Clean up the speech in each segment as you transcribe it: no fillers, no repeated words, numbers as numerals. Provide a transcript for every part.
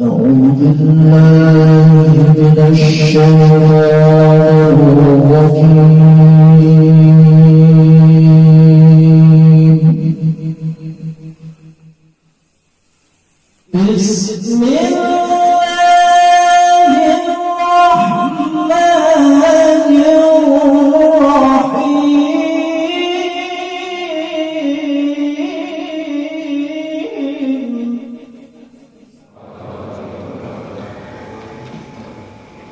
أعوذ بالله من الشيطان الرجيم.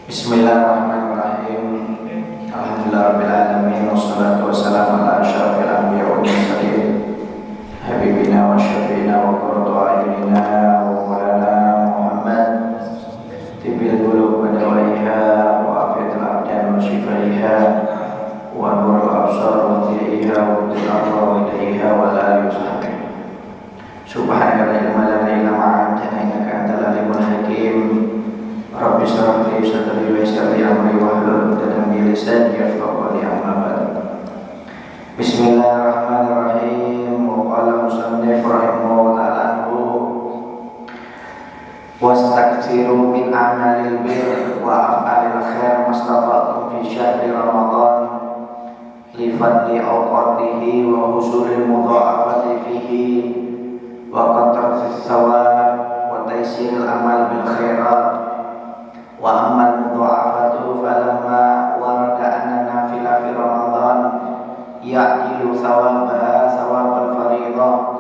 بسم الله الرحمن الرحيم. Bismillahirrahmanirrahim. Alhamdulillahirabbil alamin wassalatu wassalamu ala asyrafil anbiya'i wal mursalin habibina wa syafiina wa qurratu a'yunina wa maulana Muhammad tibil qulub wa dawaiha wa afiyatul abdan wa shifaiha wa nurul absar wa dhi'iha wa dhilal wa ilaiha wa la yusahih. Subhanaka la ilma lana illa ma 'allamtana innaka antal alimul hakim. Rabbi shrah li sadri wa yassir li amri wahlul 'uqdatam min lisani yafqahu qawli. Amma ba'd. Bismillahirrahmanirrahim. Wa qala musannif rahimahullah anhu wastaghfiru min amalil bir wa af'alil khair mastata'tum fi syahri Ramadan li fadli awqatihi wa husulil mudha'afati fihi wa qatra'is thawab wa taysiril amal bil khairat. Wa ammal mudha'afatu falamma warada anna nafila fi Ramadan ya'dilu thawabaha thawabal fariidhah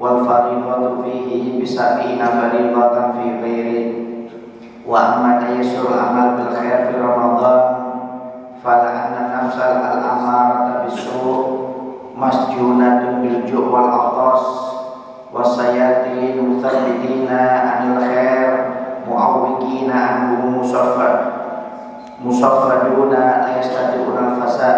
wal fariidhatu fihi bisab'ina fariidhatan fi ghairi. Wa amma tayassur amal bil khair fi Ramadan fala anna nafsal al amarata bisu' masjunatun bil ju' wal atas wasayatin muthabbitina anil khair mu'awwikina anhum musaffaduna la yastati'una al-fasad.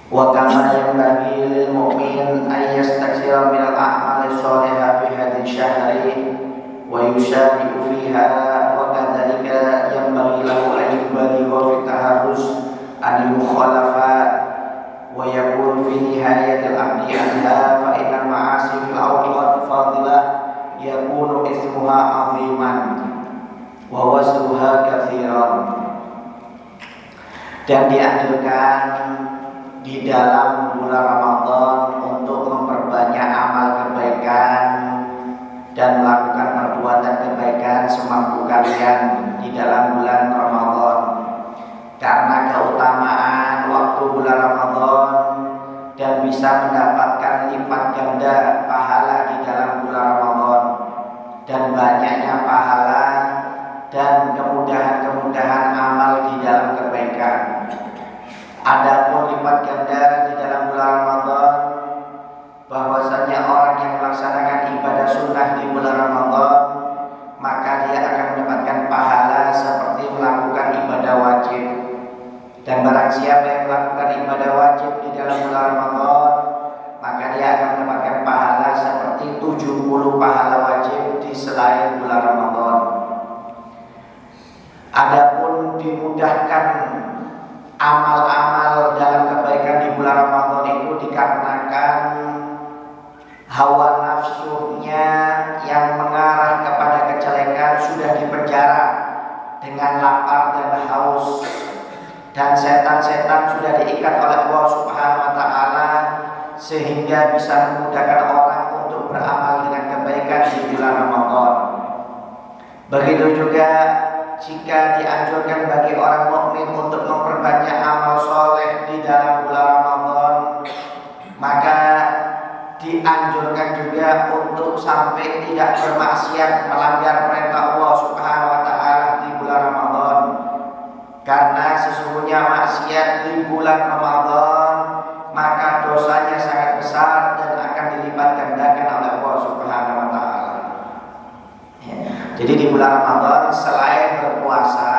Wa kama yanbaghi lil mu'min an yastakthira min al-a'mali shalihah fi hadhihi syahri wa yushari'u fiha wa kadzalika yanbaghi lahu an yubaligha fi taharrus anil mukhalafat wa yakun fi nihayatil abdi anha fa inna ma'asi fil awqat fadilah yakunu ismuha aziman wa wasluha katsiran. Dan dianjurkan di dalam bulan Ramadan untuk memperbanyak amal kebaikan dan melakukan perbuatan kebaikan semampu kalian di dalam bulan Ramadan, karena keutamaan waktu bulan Ramadan dan bisa mendapatkan lipat ganda pahala di dalam bulan Ramadan dan banyaknya pahala dan kemudahan-kemudahan amal di dalam kebaikan. Adapun lipat ganda di dalam bulan Ramadan, bahwasanya orang yang melaksanakan ibadah sunnah di bulan Ramadan maka dia akan mendapatkan pahala seperti melakukan ibadah wajib. Dan barang siapa yang melakukan ibadah wajib di dalam bulan Ramadan maka dia akan mendapatkan pahala seperti 70 pahala wajib di selain bulan Ramadan. Adapun dimudahkan amal-amal dalam kebaikan di bulan Ramadan itu dikarenakan hawa nafsunya yang mengarah kepada kejelekan sudah dipenjara dengan lapar dan haus, dan setan-setan sudah diikat oleh Allah Subhanahu wa taala sehingga bisa memudahkan orang untuk beramal dengan kebaikan di bulan Ramadan. Begitu juga jika dianjurkan bagi orang mukmin untuk memperbanyak amal soleh di dalam bulan Ramadan, maka dianjurkan juga untuk sampai tidak bermaksiat, melanggar perintah Allah Subhanahu wa taala di bulan Ramadan. Karena sesungguhnya maksiat di bulan Ramadan maka dosanya sangat besar dan akan dilipat gandakan oleh Allah Subhanahu wa taala. Jadi di bulan Ramadan selain berpuasa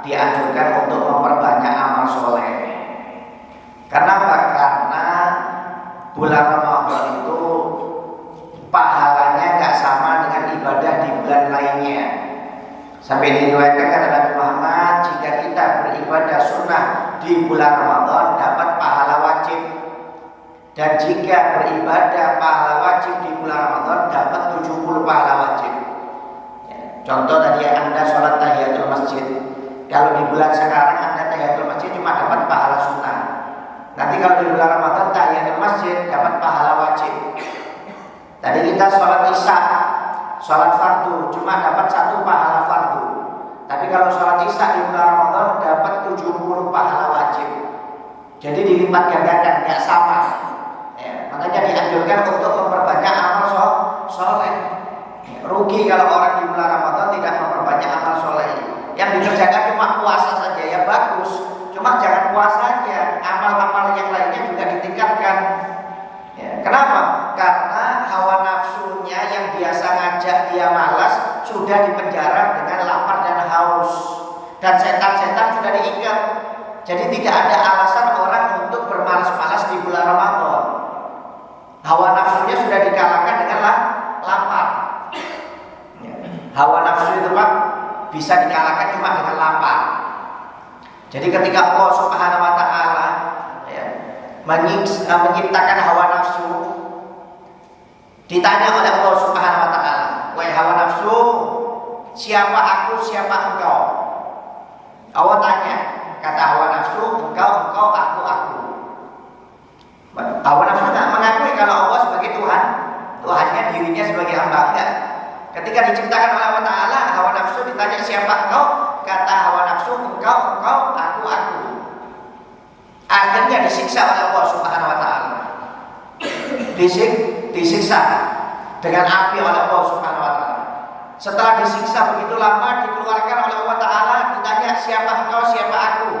dianjurkan untuk memperbanyak amal soleh. Karena apa? Karena bulan Ramadan itu pahalanya nggak sama dengan ibadah di bulan lainnya. Sampai diriwayatkan kata Nabi Muhammad, jika kita beribadah sunnah di bulan Ramadan dapat pahala wajib, dan jika beribadah pahala wajib di bulan Ramadan dapat 70 pahala wajib. Contoh tadi Anda sholat tahiyatul masjid. Kalau di bulan sekarang Anda tahiyatul masjid cuma dapat pahala sunnah. Nanti kalau di bulan Ramadan tahiyatul masjid dapat pahala wajib. Tadi kita sholat isya, sholat fardu cuma dapat 1 pahala fardu. Tapi kalau sholat isya di bulan Ramadan dapat 70 pahala wajib. Jadi dilipat gandakan, nggak sama. Ya, makanya dianjurkan untuk memperbanyak amal soleh. Rugi kalau orang di bulan Ramadan tidak memperbanyak amal soleh. Yang dikerjakan cuma puasa saja, ya bagus. Cuma jangan puasa aja, amal-amal yang lainnya juga ditingkatkan. Ya, kenapa? Karena hawa nafsunya yang biasa ngajak dia malas sudah dipenjara dengan lapar dan haus, dan setan-setan sudah diikat. Jadi tidak ada alasan orang untuk bermalas-malas di bulan Ramadan. Hawa nafsunya sudah dikalahkan dengan lapar. Ya. Hawa nafsu itu Pak bisa dikalahkan cuma dengan lapar. Jadi ketika Allah Subhanahu wa taala ya, menciptakan hawa nafsu, ditanya oleh Allah Subhanahu wa taala, "Wahai hawa nafsu, siapa aku, siapa engkau?" Allah tanya, kata hawa nafsu, "Engkau, aku." Hawa nafsu tidak mengakui kalau Allah sebagai Tuhan, Tuhannya dirinya sebagai hamba, enggak. Ketika diciptakan oleh Allah Ta'ala, hawa nafsu ditanya siapa engkau, kata hawa nafsu, engkau, aku. Akhirnya disiksa oleh Allah Subhanahu wa taala. Disiksa dengan api oleh Allah Subhanahu wa taala. Setelah disiksa begitu lama, dikeluarkan oleh Allah Ta'ala, ditanya siapa engkau, siapa aku.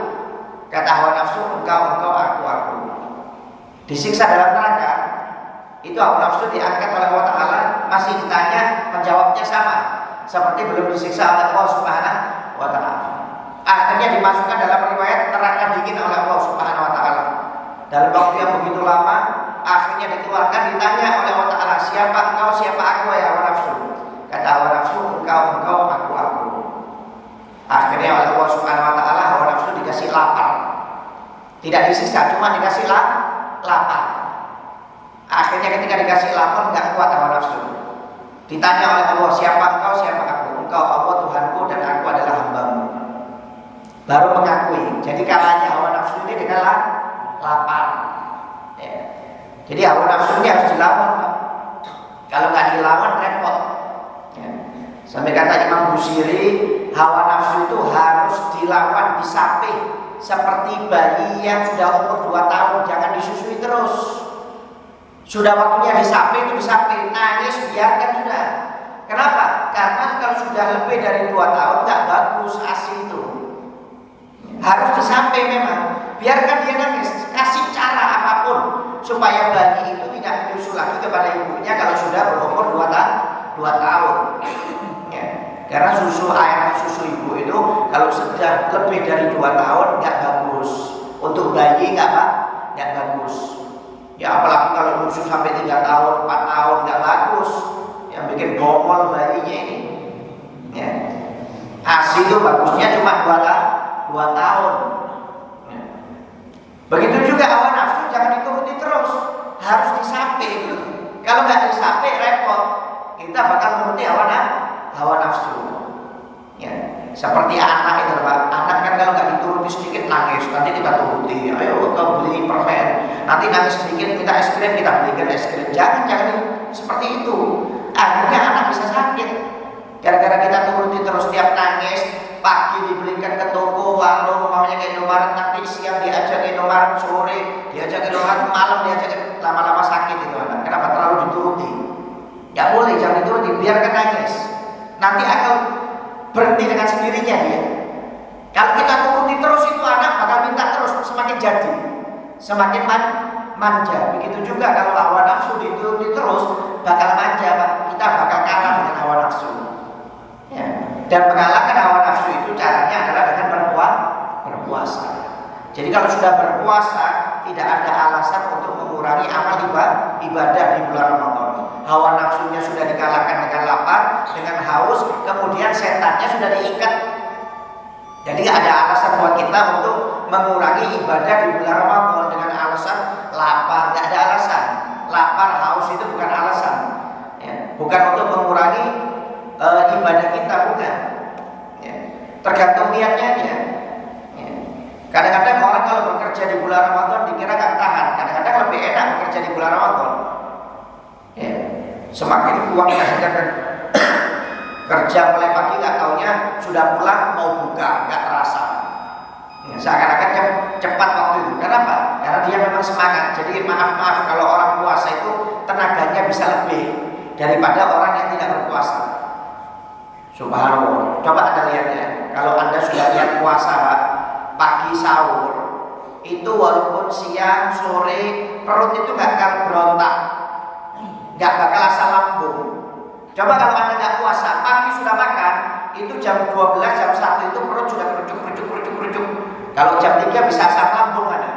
Kata hawa nafsu, engkau, aku. Disiksa dalam neraka, itu hawa nafsu diangkat oleh Allah Ta'ala, masih ditanya, menjawabnya sama seperti belum disiksa oleh Allah Subhanahu wa taala. Akhirnya dimasukkan dalam riwayat neraka dingin oleh Allah Subhanahu wa taala. Dalam waktu yang begitu lama, akhirnya dikeluarkan, ditanya oleh Allah Ta'ala, siapa engkau, siapa aku, ya hawa nafsu. Kata hawa nafsu, engkau, aku. Akhirnya oleh Allah Subhanahu wa taala hawa nafsu dikasih lapar. Tidak disiksa, cuma dikasih lapar. Akhirnya ketika dikasih lapar nggak kuat hawa nafsu. Ditanya oleh Allah, siapa engkau, siapa aku? Engkau Allah Tuhanku dan aku adalah hambamu. Baru mengakui. Jadi kalahnya hawa nafsu ini dengan lapar. Ya. Jadi hawa nafsu ini harus dilawan, Pak. Kalau nggak dilawan repot. Ya. Sampai kata Imam Busiri, hawa nafsu itu harus dilawan, disapih seperti bayi yang sudah umur 2 tahun, jangan disusui terus. Sudah waktunya disapih itu disapih, nangis biarkan sudah. Kenapa? Karena kalau sudah lebih dari 2 tahun nggak bagus ASI itu. Harus disapih memang. Biarkan dia nangis, kasih cara apapun supaya bayi itu tidak menyusu lagi kepada ibunya kalau sudah berumur 2 tahun. Ya. Karena susu ibu itu kalau sudah lebih dari 2 tahun nggak bagus. Untuk bayi nggak bagus. Ya apalagi kalau susu sampai 3 tahun, 4 tahun nggak bagus. Yang bikin bongol bayinya ini. Ya. ASI itu bagusnya cuma 2 tahun. Ya. Begitu juga hawa nafsu jangan dituruti terus, harus disapih. Kalau nggak disapih repot. Kita bakal menuruti hawa nafsu. Ya, seperti anak itu Pak. Anak kan kalau nggak dituruti sedikit nangis, nanti kita turuti. Ayo kau beli permen. Nanti nangis sedikit minta es krim, kita belikan es krim. Jangan seperti itu. Akhirnya anak bisa sakit. Gara-gara kita turuti terus tiap nangis, pagi dibelikan ke toko, warung, mamanya ke Indomaret, nanti siang diajak ke Indomaret, sore diajak ke Indomaret, malam diajak, lama-lama sakit itu anak. Kenapa? Terlalu dituruti. Nggak boleh, jangan dituruti, biarkan nangis. Nanti akan berhenti dengan sendirinya dia. Kalau kita turuti terus itu anak bakal minta terus, semakin jadi, semakin manja. Begitu juga kalau hawa nafsu dituruti terus, bakal manja Pak. Kita bakal kalah dengan hawa nafsu. Ya. Dan mengalahkan hawa nafsu itu caranya adalah dengan berpuasa. Jadi kalau sudah berpuasa, tidak ada alasan untuk mengurangi amal ibadah di bulan Ramadan. Hawa nafsunya sudah dikalahkan dengan lapar, dengan haus, kemudian setannya sudah diikat. Jadi tidak ada alasan buat kita untuk mengurangi ibadah di bulan Ramadan dengan alasan lapar. Tidak ada alasan. Lapar, haus itu bukan alasan. Ya. Bukan untuk mengurangi ibadah kita, bukan. Ya. Tergantung niatnya dia. Ya. Kadang-kadang orang kalau bekerja di bulan Ramadan dikira gak tahan. Kadang-kadang lebih enak bekerja di bulan Ramadan. Ya. Semakin uang sudah kerja mulai pagi, gak taunya sudah pulang mau buka, gak terasa. Ya, seakan-akan cepat waktu itu. Kenapa? Karena dia memang semangat. Jadi maaf kalau orang puasa itu tenaganya bisa lebih daripada orang yang tidak berpuasa. Subhanallah. Coba Anda lihat ya. Kalau Anda sudah lihat puasa pagi sahur, itu walaupun siang, sore, perut itu gak akan berontak, gak bakal asam lambung. Coba kalau Anda gak puasa, pagi sudah makan, itu jam 12, jam 1 itu perut sudah kerucuk. Kalau jam 3 bisa asam lambung Anda.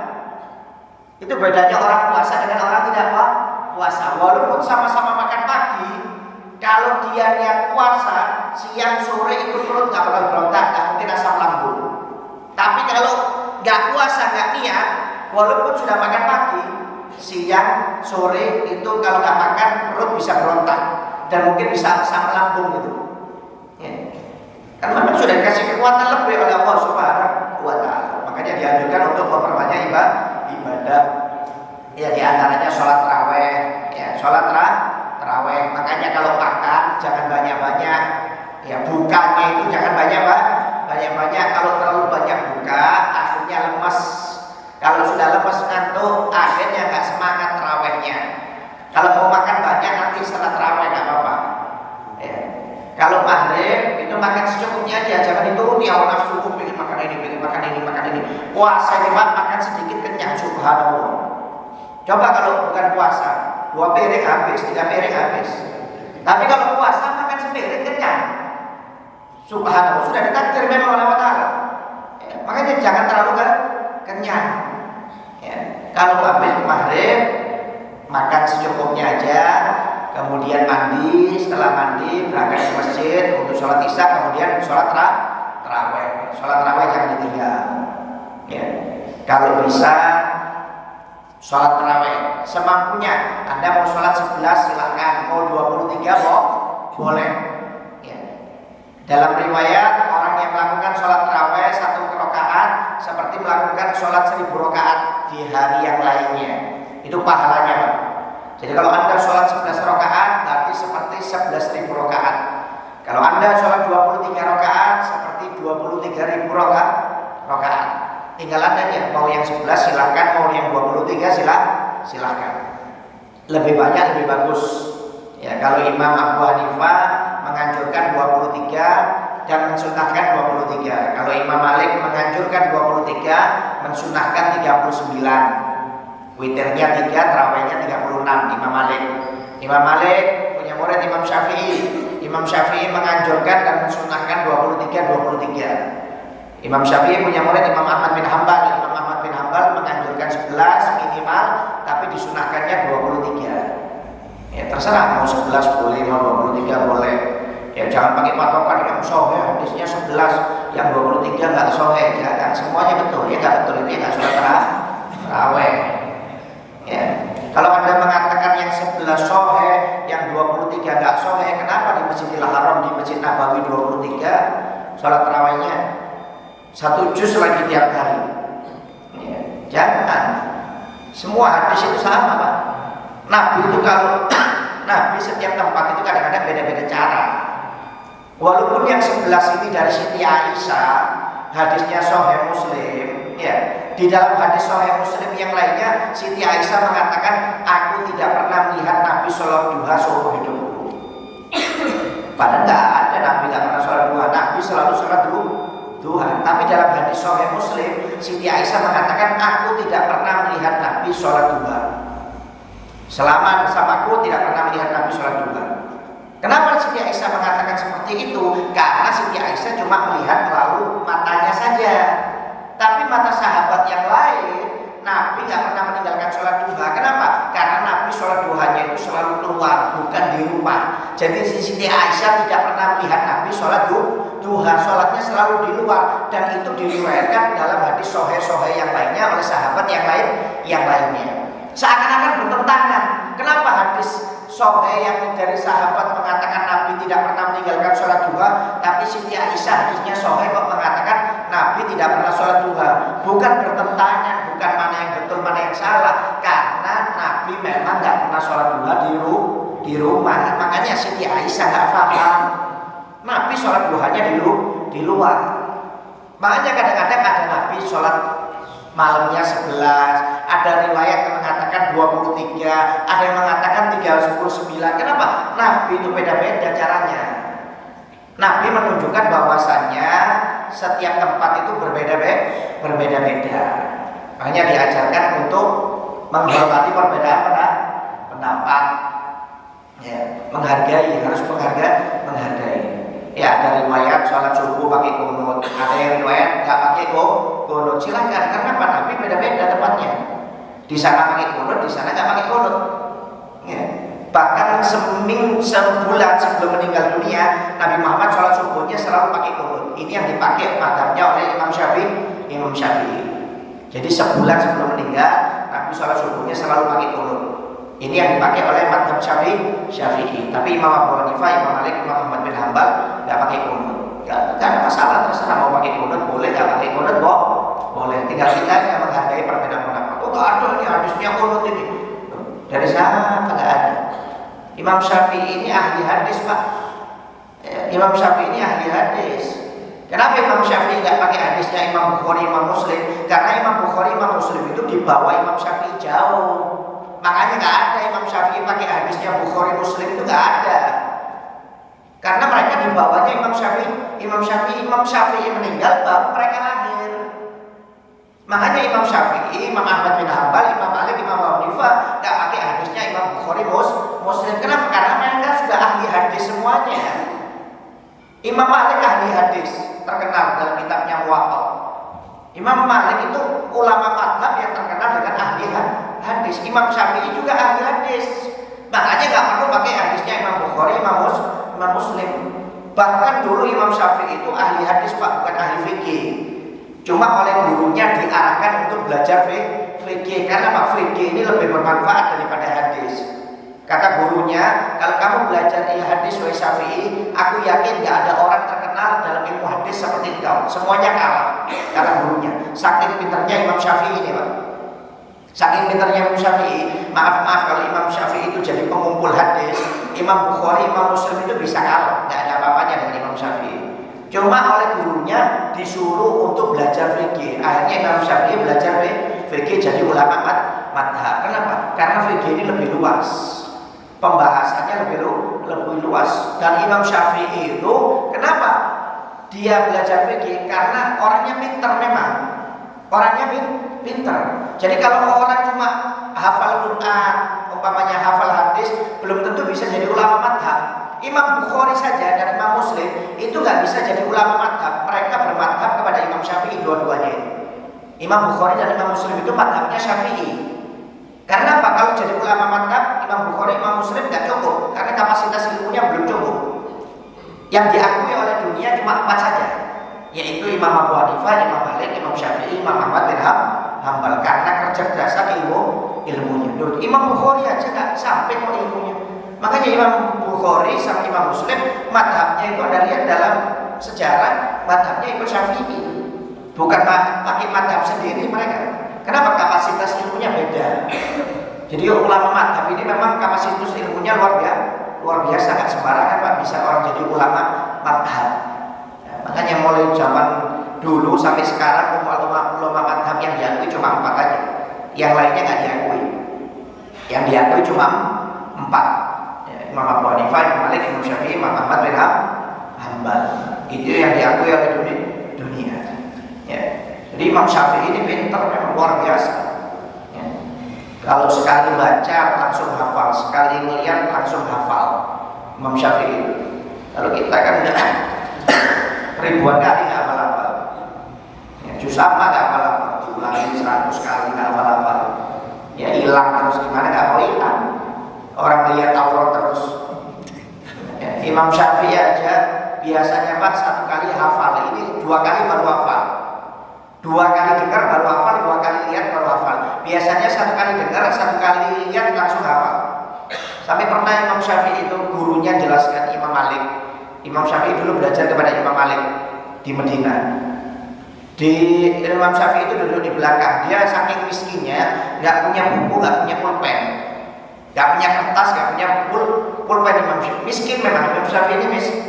Itu bedanya orang puasa dengan orang tidak puasa. Walaupun sama-sama makan pagi, kalau dia niat puasa, siang sore itu perut gak bakal berontak, gak mungkin asam lambung. Tapi kalau gak puasa, gak niat, walaupun sudah makan pagi, siang sore itu kalau gak makan perut bisa berontak dan mungkin bisa asam lambung gitu. Ya. Karena memang sudah dikasih kekuatan lebih oleh Allah Subhanahu wa Ta'ala. Makanya dianjurkan untuk memperbanyak ibadah. Ya, diantaranya sholat taraweh. Ya, sholat taraweh. Makanya kalau makan jangan banyak-banyak. Ya, bukanya itu jangan banyak-banyak. Kalau terlalu banyak buka, akhirnya lemes. Kalau sudah lemes ngantuk, akhirnya nggak semangat tarawehnya. Kalau mau makan banyak nanti setelah taraweh nggak apa-apa. Ya. Kalau maghrib itu makan secukupnya aja, jangan dituruti hawa nafsu, pengen makan ini. Puasa ini makan sedikit kenyang, subhanallah. Coba kalau bukan puasa, 2 piring habis, 3 piring habis. Tapi kalau puasa makan sepiring kenyang, subhanallah, sudah ditakdir memang oleh Allah Ta'ala. Ya, makanya jangan terlalu kenyang. Ya, kalau habis maghrib makan secukupnya aja. Kemudian mandi, setelah mandi berangkat ke masjid untuk sholat isya, kemudian sholat taraweh. Sholat taraweh jangan ditinggal. Ya. Kalau bisa sholat taraweh semampunya. Anda mau sholat 11 silahkan, mau 23 boleh. Ya. Dalam riwayat orang yang melakukan sholat taraweh 1 rakaat seperti melakukan sholat 1000 rakaat di hari yang lainnya. Itu pahalanya, Pak. Jadi kalau Anda sholat 11 rakaat berarti seperti 11.000 rakaat. Kalau Anda sholat 23 rakaat seperti 23.000 rakaat. Tinggal Anda ya, mau yang 11 silahkan, mau yang 23 silahkan. Lebih banyak lebih bagus. Ya, kalau Imam Abu Hanifah menganjurkan 23 dan mensunahkan 23. Kalau Imam Malik menganjurkan 23, mensunahkan 39. Witirnya 3, tarawihnya 36. Imam Malik punya murid Imam Syafi'i. Imam Syafi'i menganjurkan dan mensunahkan 23. Imam Syafi'i punya murid Imam Ahmad bin Hambal. Imam Ahmad bin Hambal menganjurkan 11 minimal, tapi disunahkannya 23. Ya terserah, mau 11 boleh, mau 23 boleh. Ya jangan pakai patokan yang sahih hadisnya 11, yang 23 nggak sahih. Jangan, semuanya betul. Ya nggak betul itu nggak sholat tarawih. Ya. Kalau Anda mengatakan yang 11 sahih, yang 23 enggak sahih, kenapa di Masjidil Haram, di Masjid Nabawi 23 sholat tarawihnya 1 juz lagi tiap hari? Ya. Jangan. Semua hadis itu sama, Pak. Nabi itu kalau Nabi setiap tempat itu kadang-kadang beda-beda cara. Walaupun yang 11 ini dari Siti Aisyah, hadisnya sahih Muslim. Ya, di dalam hadis Sahih Muslim yang lainnya, Siti Aisyah mengatakan, aku tidak pernah melihat Nabi sholat duha seumur hidupku. Padahal tidak ada, Nabi tidak pernah sholat duha. Nabi selalu sholat duha. Tapi dalam hadis Sahih Muslim, Siti Aisyah mengatakan, aku tidak pernah melihat Nabi sholat duha. Selama bersamaku tidak pernah melihat Nabi sholat duha. Kenapa Siti Aisyah mengatakan seperti itu? Karena Siti Aisyah cuma melihat melalui matanya saja. Tapi mata sahabat yang lain, Nabi nggak pernah meninggalkan sholat duha. Kenapa? Karena Nabi sholat duhanya itu selalu keluar, bukan di rumah. Jadi Siti Aisyah tidak pernah melihat Nabi sholat duha. Sholatnya selalu di luar, dan itu diriwayatkan dalam hadis sahih yang lainnya oleh sahabat yang lainnya. Seakan-akan bertentangan. Kenapa hadis sahih yang dari sahabat mengatakan Nabi tidak pernah meninggalkan menganjurkan sholat duha, tapi Siti Aisyah hadisnya sahih kok mengatakan Nabi tidak pernah sholat duha. Bukan bertentangan, bukan mana yang betul mana yang salah, karena Nabi memang nggak pernah sholat duha di rumah. Makanya Siti Aisyah nggak paham. Nabi sholat duhanya di luar. Makanya kadang-kadang ada Nabi sholat malamnya 11, ada riwayat yang mengatakan 23, ada yang mengatakan 39. Kenapa? Nabi itu beda-beda caranya. Nabi menunjukkan bahwasannya setiap tempat itu berbeda-beda. Makanya diajarkan untuk menghormati perbedaan pendapat. Ya, harus menghargai. Ya, ada riwayat sholat subuh pakai kunut, ada yang riwayat nggak pakai kunut. Silakan, karena Pak Nabi beda-beda tempatnya. Di sana pakai kunut, di sana nggak pakai kunut. Ya. Bahkan sebulan sebelum meninggal dunia, Nabi Muhammad sholat subuhnya selalu pakai kunut. Ini yang dipakai madhabnya oleh Imam Syafi'i. Jadi sebulan sebelum meninggal, Nabi sholat subuhnya selalu pakai kunut. Ini yang dipakai oleh madhab Syafi'i. Tapi Imam Abu Hanifah, Imam Malik, Imam Ahmad bin Hanbal nggak pakai kunut. Nggak ada masalah, terserah mau pakai kunut boleh, nggak pakai kunut boleh. Tinggal kita yang menghargai perbedaan pendapat. Oh nggak ada nih hadisnya kunut ini. Dari sana nggak ada. Imam Syafi'i ini ahli hadis, Pak. Imam Syafi'i ini ahli hadis. Kenapa Imam Syafi'i nggak pakai hadisnya Imam Bukhari, Imam Muslim? Karena Imam Bukhari, Imam Muslim itu di bawah Imam Syafi'i jauh. Makanya nggak ada Imam Syafi'i pakai hadisnya Bukhari, Muslim, itu nggak ada. Karena mereka di bawahnya Imam Syafi'i meninggal baru mereka lahir. Makanya Imam Syafi'i, Imam Ahmad bin Hanbal, Imam Malik, Imam Abu Hanifah nggak pakai hadisnya Imam Bukhari, Muslim. Kenapa? Karena mereka sudah ahli hadis semuanya. Imam Malik ahli hadis terkenal dalam kitabnya Muwatta. Imam Malik itu ulama madhab yang terkenal dengan ahli hadis. Imam Syafi'i juga ahli hadis. Makanya nggak perlu pakai hadisnya Imam Bukhari, Imam Muslim. Bahkan dulu Imam Syafi'i itu ahli hadis, Pak, bukan ahli fikih. Cuma oleh gurunya diarahkan untuk belajar fikih karena Pak, fikih ini lebih bermanfaat daripada hadis. Kata gurunya, kalau kamu belajar hadis wahai Syafi'i, aku yakin gak ada orang terkenal dalam ilmu hadis seperti engkau. Semuanya kalah, kata gurunya. Saking pinternya Imam Syafi'i ini, Pak. Saking pinternya Imam Syafi'i, maaf kalau Imam Syafi'i itu jadi pengumpul hadis, Imam Bukhari, Imam Muslim itu bisa kalah, gak ada apa-apanya dengan Imam Syafi'i. Cuma oleh gurunya disuruh untuk belajar fikih. Akhirnya Imam Syafi'i belajar fikih jadi ulama madhab. Kenapa? Karena fikih ini lebih luas, pembahasannya lebih luas. Dan Imam Syafi'i itu kenapa dia belajar fikih? Karena orangnya pintar memang. Orangnya pintar. Jadi kalau orang cuma hafal Quran, umpamanya hafal hadis, belum tentu bisa jadi ulama madhab. Imam Bukhari saja dan Imam Muslim itu nggak bisa jadi ulama madhab. Mereka bermadhab kepada Imam Syafi'i dua-duanya. Imam Bukhari dan Imam Muslim itu madhabnya Syafi'i. Karena apa? Kalau jadi ulama madhab, Imam Bukhari, Imam Muslim nggak cukup, karena kapasitas ilmunya belum cukup. Yang diakui oleh dunia cuma 4 saja, yaitu Imam Abu Hanifah, Imam Malik, Imam Syafi'i, Imam Ahmad bin Hanbal. Karena kecerdasan ilmunya. Imam Bukhari aja nggak sampai kok ilmunya. Makanya Imam Bukhari sama Imam Muslim madhabnya itu Anda lihat dalam sejarah, madhabnya ikut Syafi'i, bukan pakai madhab sendiri mereka. Kenapa? Kapasitas ilmunya beda. Jadi ulama madhab ini memang kapasitas ilmunya luar biasa, nggak sembarangan, Pak, bisa orang jadi ulama madhab. Nah, makanya mulai zaman dulu sampai sekarang ulama madhab yang diakui cuma 4 aja, yang lainnya nggak diakui. Yang diakui cuma 4. Imam Abu Hanifah, Imam Malik, Imam Syafi'i, Imam Ahmad bin Hanbal. Itu yang diakui oleh dunia. Ya. Jadi Imam Syafi'i ini pintar, memang luar biasa. Ya. Kalau sekali baca langsung hafal, sekali melihat langsung hafal. Imam Syafi'i. Kalau kita kan ribuan kali nggak hafal-hafal. Ya, juz apa nggak hafal-hafal, ulangi 100 kali nggak hafal-hafal. Ya hilang terus, gimana nggak mau hilang? Orang lihat Taurat terus. Ya, Imam Syafi'i aja biasanya, Pak, 1 kali hafal, ini 2 kali baru hafal. 2 kali dengar baru hafal, 2 kali lihat baru hafal. Biasanya 1 kali dengar, 1 kali lihat langsung hafal. Sampai pernah Imam Syafi'i itu gurunya jelaskan, Imam Malik Imam Syafi'i dulu belajar kepada Imam Malik di Medina. Di Imam Syafi'i itu duduk di belakang. Dia saking miskinnya, nggak punya buku, nggak punya pulpen, nggak punya kertas, nggak punya pulpen. Imam Syafi'i miskin memang. Imam Syafi'i ini miskin.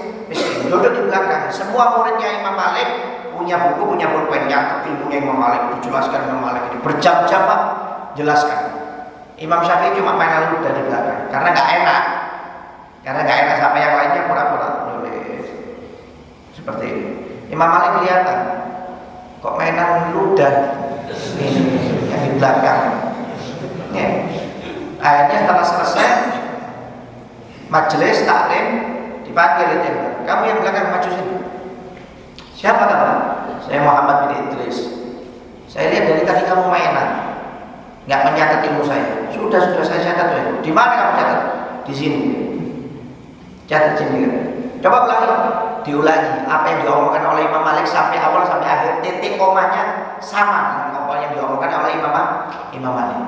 Duduk di belakang. Semua muridnya Imam Malik punya buku, punya pulpen. Yang ilmunya Imam Malik dijelaskan Imam Malik ini berjam-jam Pak jelaskan. Imam Syafi'i cuma mainan ludah di belakang karena nggak enak. Sampai yang lainnya pura-pura nulis seperti ini. Imam Malik kelihatan kok mainan ludah ini yang di belakang. Ya. Akhirnya setelah selesai majelis taklim dipanggil itu. Kamu yang belakang maju sini. Siapa kamu? Saya Muhammad bin Idris. Saya lihat dari tadi kamu mainan, nggak mencatat ilmu saya. Sudah saya catat itu. Di mana kamu catat? Di sini. Catat sini. Coba diulangi apa yang diomongkan oleh Imam Malik sampai awal sampai akhir. Titik komanya sama dengan apa yang diomongkan oleh Imam Malik.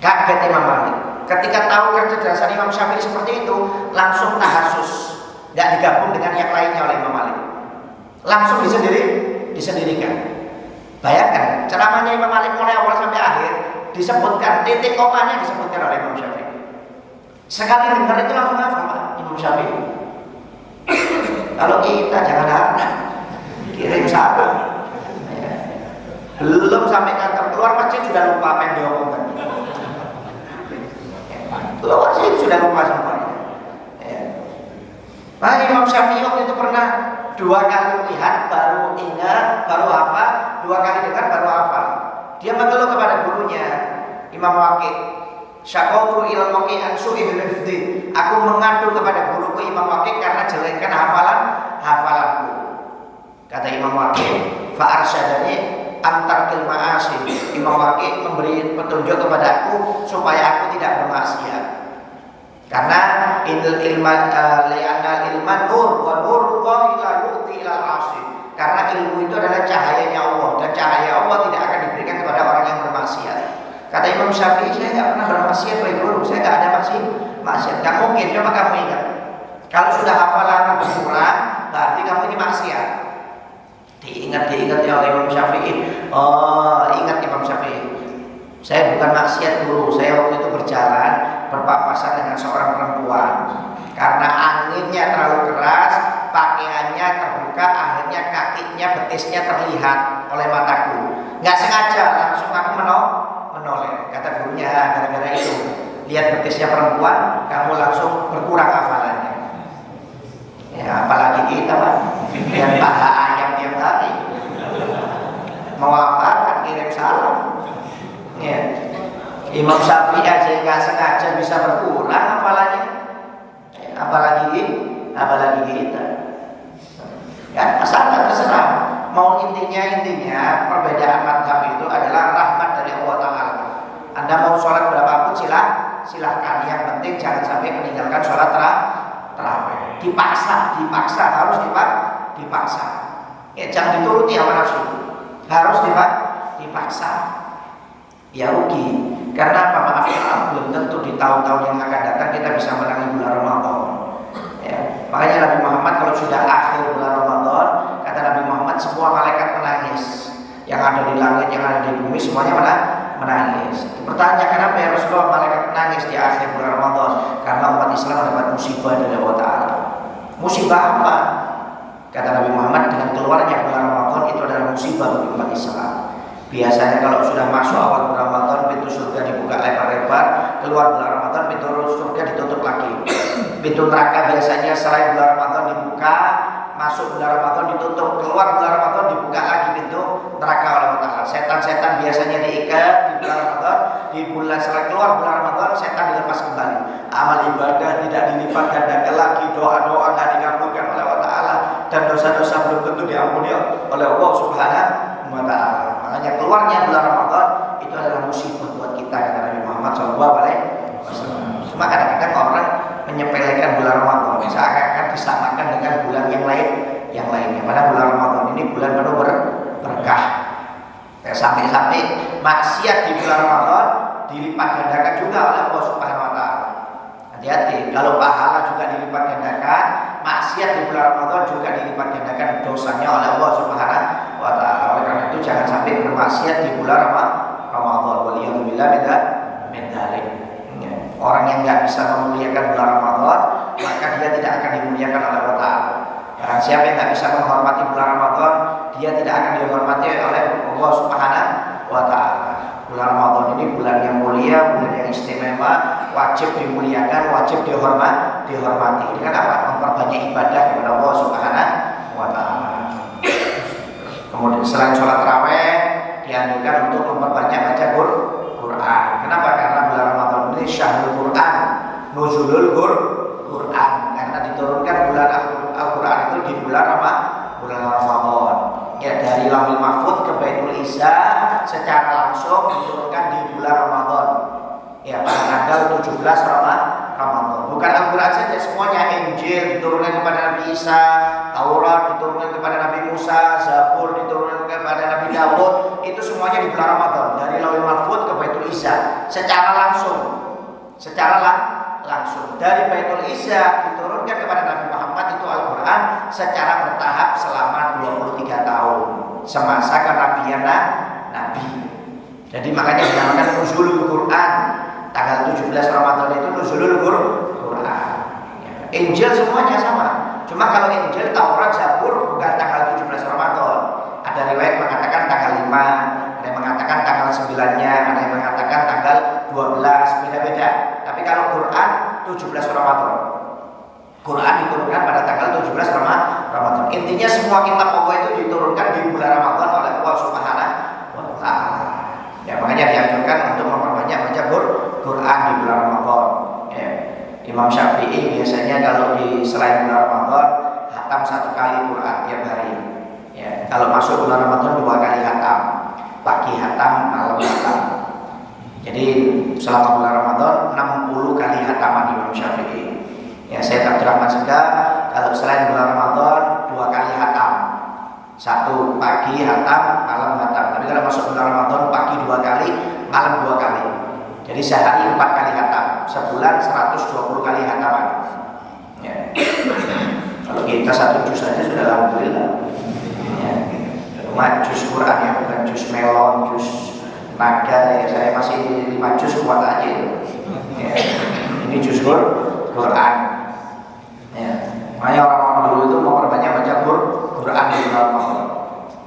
Kaget Imam Malik. Ketika tahu kecerdasan Imam Syafi'i seperti itu, langsung tahasus, nggak digabung dengan yang lainnya oleh Imam Malik. Langsung disendirikan. Bayangkan ceramahnya Imam Malik mulai awal sampai akhir disebutkan, titik komanya disebutkan oleh Imam Syafi'i. Sekali dengar itu langsung hafal Pak Imam Syafi'i. Kalau kita jangan harap kirim salam. Belum sampai kantor keluar masjid sudah lupa apa yang diomongkan. Keluar sih sudah lupa semuanya. Nah, Imam Syafi'i waktu itu pernah 2 kali lihat baru ingat, baru hafal, 2 kali dengar baru hafal. Dia mengeluh kepada gurunya Imam Waqi'. Syaqawtu ilal Waqi' an su'il hifdzi. Aku mengadu kepada guruku Imam Waqi' karena jelekkan hafalanku. Kata Imam Waqi', fa arsyadani antar ma'asi. Imam Waqi' memberi petunjuk kepadaku supaya aku tidak bermaksiat. Karena li'anna ilma nur wa nurullahi la yu'ti ilal 'asi. Karena ilmu itu adalah cahayanya Allah dan cahaya Allah tidak akan diberikan kepada orang yang bermaksiat. Kata Imam Syafi'i, saya nggak pernah bermaksiat wahai guru, saya nggak ada maksiat. Nggak mungkin. Coba kamu ingat, kalau sudah hafalan berkurang, berarti kamu ini maksiat. Diingat oleh Imam Syafi'i. Oh, ingat Imam Syafi'i. Saya bukan maksiat guru. Saya waktu itu berjalan berpapasan dengan seorang perempuan. Karena anginnya terlalu keras, pakaiannya terbuka, akhirnya kakinya, betisnya terlihat oleh mataku. Nggak sengaja, langsung aku menoleh. Kata gurunya, gara-gara itu lihat betisnya perempuan, kamu langsung berkurang hafalannya. Ya, apalagi kita Pak, yang paha ayam tiap hari, mau hafal kirim salam. Ya. Imam Syafi'i aja nggak sengaja bisa berkurang hafalannya, apalagi kita. Ya, masalah terserah. Mau intinya perbedaan madhab itu adalah rahmat dari Allah Ta'ala. Anda mau sholat berapapun silahkan. Yang penting jangan sampai meninggalkan sholat tarawih. Dipaksa harus dipaksa. Ya, jangan dituruti hawa nafsu. Harus dipaksa. Ya rugi. Karena apa? Maaf ya, belum tentu di tahun-tahun yang akan datang kita bisa menangi bulan Ramadan. Ya, makanya Nabi Muhammad kalau sudah akhir bulan Ramadan, kata Nabi Muhammad, semua malaikat menangis. Yang ada di langit, yang ada di bumi, semuanya menangis. Bertanya, kenapa ya Rasulullah malaikat menangis di akhir bulan Ramadan? Karena umat Islam mendapat musibah dari Allah Ta'ala. Musibah apa? Kata Nabi Muhammad, dengan keluarnya bulan Ramadan itu adalah musibah bagi umat Islam. Biasanya kalau sudah masuk awal bulan Ramadan, pintu surga dibuka lebar-lebar, keluar bulan Ramadan, pintu surga ditutup lagi. Pintu neraka biasanya selain bulan Ramadan dibuka, masuk bulan Ramadan ditutup, keluar bulan Ramadan dibuka lagi pintu neraka oleh Allah Ta'ala. Setan-setan biasanya diikat di bulan Ramadan, di bulan setelah keluar bulan Ramadan setan dilepas kembali. Amal ibadah tidak dilipat gandakan lagi, doa-doa nggak dikabulkan oleh Allah Ta'ala, dan dosa-dosa belum tentu diampuni oleh Allah Subhanahu wa Ta'ala. Makanya keluarnya bulan Ramadan itu adalah musibah buat kita, kata Nabi Muhammad SAW. Cuma kadang-kadang orang menyepelekan bulan Ramadan, seakan-akan disamakan dengan bulan yang lainnya. Padahal bulan Ramadan ini bulan penuh berkah. Ya, sampai-sampai maksiat di bulan Ramadan dilipat gandakan juga oleh Allah Subhanahu wa Ta'ala. Hati-hati, kalau pahala juga dilipat gandakan, maksiat di bulan Ramadan juga dilipat gandakan dosanya oleh Allah Subhanahu wa taala. Oleh karena itu jangan sampai bermaksiat di bulan Ramadan. Waliyadzubillah min dzalik. Orang yang nggak bisa memuliakan bulan Ramadan, maka dia tidak akan dimuliakan oleh Allah Taala. Barang siapa yang nggak bisa menghormati bulan Ramadan, dia tidak akan dihormati oleh Allah Subhanahu wa taala. Bulan Ramadan ini bulan yang mulia, bulan yang istimewa, wajib dimuliakan, wajib dihormati. Dengan apa? Memperbanyak ibadah kepada Allah Subhanahu wa taala. Kemudian selain sholat tarawih, dianjurkan untuk memperbanyak baca Quran. Kenapa? Karena bulan Ramadan ini syahrul Quran, nuzulul Quran. Karena diturunkan bulan Al-Quran itu di bulan Ramadan. Ya, dari Lauhul Mahfuz ke Baitul Izza secara langsung diturunkan di bulan Ramadan. Ya, pada tanggal 17 Ramadan. Bukan Al-Quran saja, semuanya. Injil diturunkan kepada Nabi Isa, Taurat diturunkan kepada Nabi Musa, Zabur diturunkan kepada Nabi Daud. Itu semuanya di bulan Ramadan. Dari Lauhul Mahfuz ke Baitul Izza secara langsung. Dari Baitul Izza diturunkan kepada Nabi Muhammad itu Al-Quran secara bertahap selama 23 tahun semasa kenabian Nabi. Jadi makanya dinamakan nuzulul Quran. Tanggal 17 Ramadan itu nuzulul Quran. Injil semuanya sama. Cuma kalau Injil, Taurat, Zabur bukan tanggal 17 Ramadan. Ada riwayat mengatakan tanggal 5, ada yang mengatakan tanggal 9-nya, ada yang mengatakan tanggal 12, beda-beda. Tapi kalau Quran 17 Ramadan. Quran diturunkan pada tanggal 17 Ramadan. Intinya semua kitab Allah itu diturunkan di bulan Ramadan oleh Allah Subhanahu wa taala. Ya, makanya dianjurkan untuk memperbanyak baca Quran di bulan Ramadan. Ya. Imam Syafi'i biasanya kalau di selain bulan Ramadan hatam 1 kali Quran tiap hari. Ya, kalau masuk bulan Ramadan 2 kali hatam, pagi hatam, malam hatam. Jadi selama bulan Ramadan 60 kali hataman Imam Syafi'i. Ya, saya tak Abdurrahman Segaf kalau selain bulan Ramadan 2 kali hatam. 1 pagi hatam, malam hatam. Tapi kalau masuk bulan Ramadan pagi 2 kali, malam 2 kali. Jadi sehari 4 kali hatam, sebulan 120 kali hataman. Ya. Kalau kita 1 juz saja sudah alhamdulillah. Ya. Cuma juz Quran ya, bukan juz melon, juz naga ya. Saya masih 5 juz kuat aja itu. Ya. Ini juz Quran. Ya. Makanya orang-orang dulu itu mau perbanyak baca Quran di bulan Ramadan.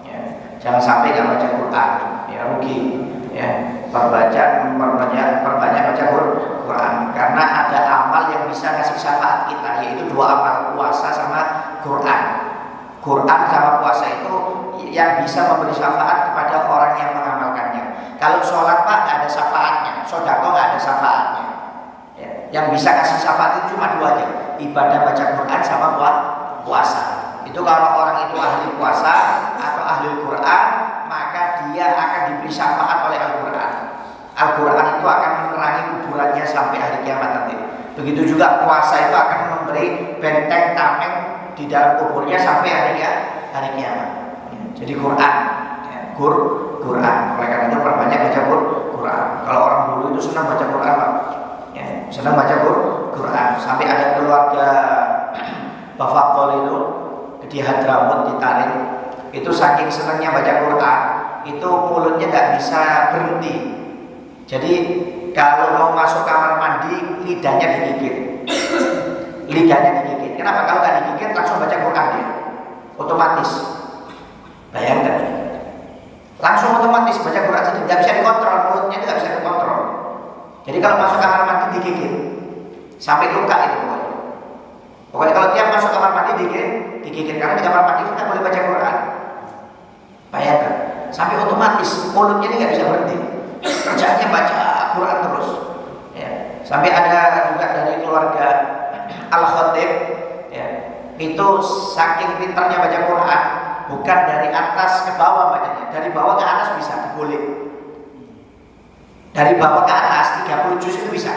Ya. Jangan sampai nggak baca Quran, ya rugi. Ya. Perbanyak baca Quran karena ada amal yang bisa ngasih syafaat kita, yaitu 2 amal, puasa sama Quran. Quran sama puasa itu yang bisa memberi syafaat kepada orang yang mengamalkannya. Kalau sholat Pak nggak ada syafaatnya, sedekah nggak ada syafaatnya. Ya. Yang bisa kasih syafaat itu cuma 2 aja, ibadah baca Quran sama puasa. Itu kalau orang itu ahli puasa atau ahli Quran, maka dia akan diberi syafaat oleh Al-Quran. Al-Quran itu akan menerangi kuburannya sampai hari kiamat nanti. Begitu juga puasa itu akan memberi benteng tameng di dalam kuburnya sampai hari kiamat. Jadi Quran, Quran. Oleh karena itu perbanyak baca Quran. Kalau orang dulu itu senang baca Quran, Pak. Ya, senang baca Quran. Sampai ada keluarga Bafakol itu di Hadramut, di Tarim, itu saking senangnya baca Quran, itu mulutnya nggak bisa berhenti. Jadi kalau mau masuk kamar mandi, lidahnya digigit. Kenapa? Kalau nggak digigit langsung baca Quran dia, otomatis. Bayangkan, langsung otomatis baca Quran, jadi nggak bisa dikontrol, mulutnya itu nggak bisa dikontrol. Jadi kalau masuk kamar mandi digigit, sampai luka itu pokoknya. Pokoknya kalau tiap masuk kamar mandi digigit karena di kamar mandi kita boleh baca Quran. Bayangkan, sampai otomatis mulutnya ini nggak bisa berhenti. Kerjaannya baca Quran terus. Ya. Sampai ada juga dari keluarga Al-Khatib, ya, itu saking pintarnya baca Quran, bukan dari atas ke bawah bacanya, dari bawah ke atas bisa, boleh. Dari bawah ke atas 30 juz itu bisa.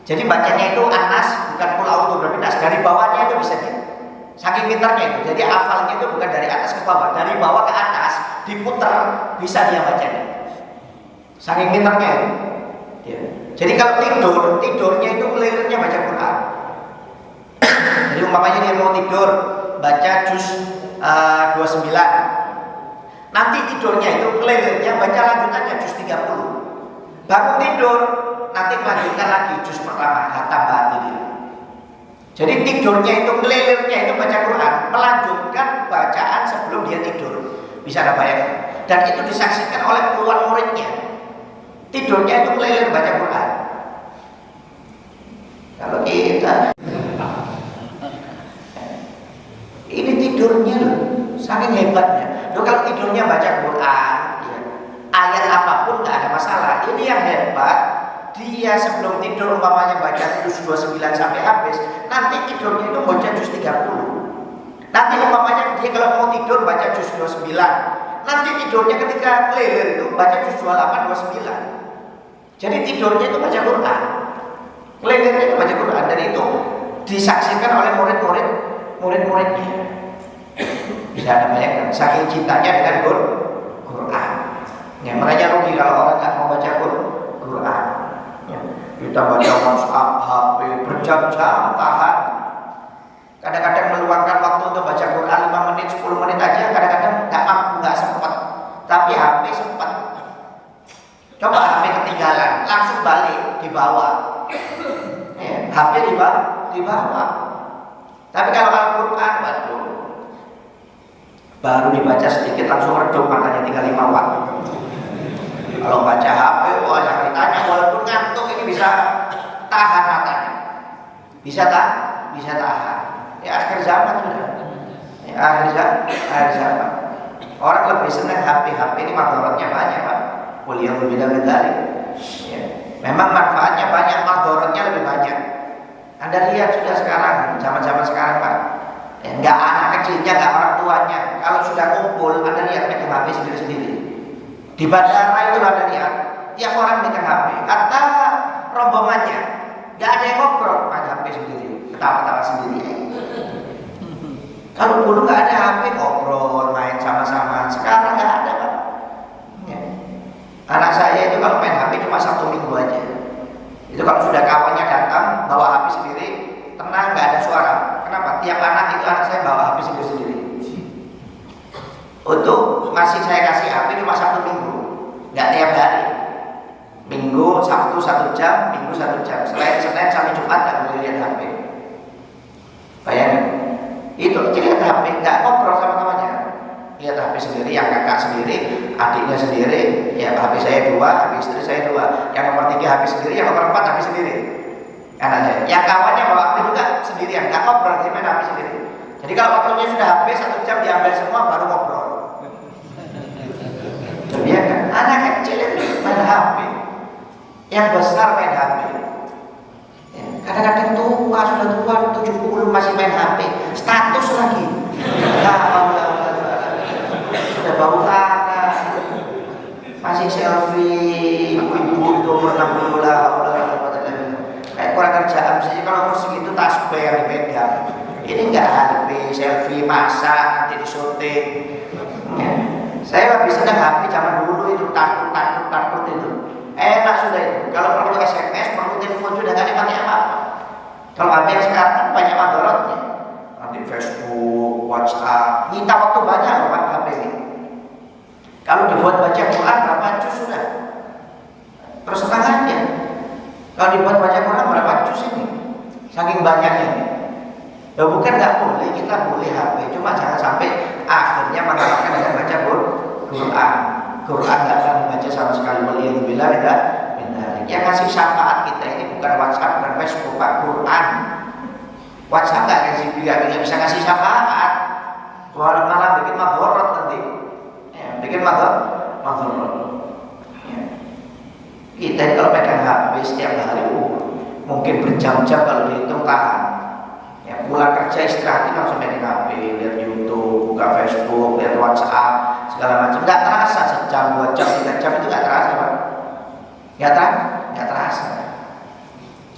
Jadi bacanya itu Anas, bukan Qul A'udzu Birabbil Nas, dari bawahnya itu bisa dia. Saking pintarnya itu. Jadi hafalnya itu bukan dari atas ke bawah, dari bawah ke atas diputar bisa dia bacanya. Saking pintarnya itu. Ya. Jadi kalau tidurnya itu kelilirnya baca Quran. Jadi Jadi umpamanya dia mau tidur baca juz 29. Nanti tidurnya itu kelelirnya baca lanjutannya juz 30. Bangun tidur, nanti melanjutkan lagi juz pertama, tambah dia. Jadi tidurnya itu kelelirnya itu baca Quran, melanjutkan bacaan sebelum dia tidur. Bisa Anda bayangkan? Dan itu disaksikan oleh puluhan muridnya. Tidurnya itu keliling baca Quran. Kalau kita ini tidurnya loh, saking hebatnya. Loh, kalau tidurnya baca Quran, ya, ayat apapun nggak ada masalah. Ini yang hebat, dia sebelum tidur umpamanya baca juz 29 sampai habis, nanti tidurnya itu baca juz 30. Nanti umpamanya dia kalau mau tidur baca juz 29, nanti tidurnya ketika keliling itu baca juz 28, 29. Jadi tidurnya itu baca Quran, kelilingnya itu baca Quran, dan itu disaksikan oleh murid-muridnya. Bisa Anda bayangkan, saking cintanya dengan Quran. Ya, makanya rugi kalau orang nggak mau baca Quran. Ya, kita baca WhatsApp, HP berjam-jam tahan. Kadang-kadang meluangkan waktu untuk baca Quran 5 menit, 10 menit aja. Kadang-kadang nggak sempat, tapi HP sempat. Coba HP ketinggalan, langsung balik dibawa. Ya, HP dibawa. Tapi kalau Al-Quran, waduh, baru dibaca sedikit langsung redup, makanya tinggal 5 watt. Kalau baca HP, wah jangan ditanya, walaupun ngantuk ini bisa tahan matanya, bisa tahan. Ya akhir zaman sudah. Ya, akhir zaman. Orang lebih senang HP ini madharatnya banyak, Pak. Waliyahulillah min dzalik. Ya. Memang manfaatnya banyak, madharatnya lebih banyak. Anda lihat sudah sekarang, zaman-zaman sekarang, Pak. Ya, enggak anak kecilnya, enggak orang tuanya. Kalau sudah kumpul, Anda lihat megang HP sendiri-sendiri. Di bandara itu Anda lihat, tiap orang megang HP. Kata rombongannya, enggak ada yang ngobrol, main HP sendiri, ketawa-ketawa sendiri. Kalau dulu enggak ada HP, ngobrol, main sama-sama. Sekarang enggak ada, Pak. Anak saya itu kalau main HP cuma Sabtu Minggu aja. Itu kalau sudah kawannya datang bawa HP sendiri, tenang, nggak ada suara. Kenapa? Tiap anak itu anak saya bawa HP sendiri-sendiri. Untuk saya kasih HP cuma Sabtu Minggu, nggak tiap hari. Minggu, Sabtu 1 jam, Minggu 1 jam. Selain Senin sampai Jumat nggak boleh lihat HP. Bayangin, itu lihat HP, nggak ngobrol sama kawannya. Lihat HP sendiri, yang kakak sendiri, adiknya sendiri, ya HP saya 2, HP istri saya 2, yang nomor 3 HP sendiri, yang nomor 4 HP sendiri. Anaknya, yang kawannya bawa HP juga sendirian, nggak ngobrol, dia main HP sendiri. Jadi kalau waktunya sudah habis 1 jam diambil semua baru ngobrol. Jadi ya kan, anak kecil itu main HP, yang besar main HP. Ya, kadang-kadang tua, sudah tua 70 masih main HP, status lagi. Sudah bau tanah, masih selfie, ibu-ibu itu umur 60 lah, kayak kurang kerjaan. Misalnya kalau umur segitu tasbih yang dipegang, ini enggak HP, selfie, masak, nanti disyuting. Ya. Saya lebih senang HP zaman dulu itu, takut itu, enak sudah itu. Kalau perlu SMS, perlu telepon sudah nggak dipakai apa-apa. Kalau HP yang sekarang kan banyak madharatnya, nanti Facebook, WhatsApp, nyita waktu banyak loh Pak HP ini. Kalau dibuat baca Quran berapa juz sudah? Terus setengahnya. Kalau dibuat baca Quran berapa juz ini? Saking banyaknya ini. Ya bukan nggak boleh, kita boleh HP, cuma jangan sampai akhirnya mengalahkan dengan baca Quran. Quran nggak akan dibaca sama sekali. Waliyahulillah min dzalik. Yang ngasih syafaat kita ini bukan WhatsApp, bukan Facebook, Pak, Quran. WhatsApp nggak bisa ngasih syafaat. Walau malah bikin madharat nanti. Bikin madharat. Ya. Kita kalau pegang HP setiap hari, mungkin berjam-jam kalau dihitung tahan. Ya, pulang kerja istirahat langsung main HP, lihat YouTube, buka Facebook, lihat WhatsApp, segala macam. Nggak terasa sejam, 2 jam, 3 jam itu nggak terasa, Pak. Nggak terasa.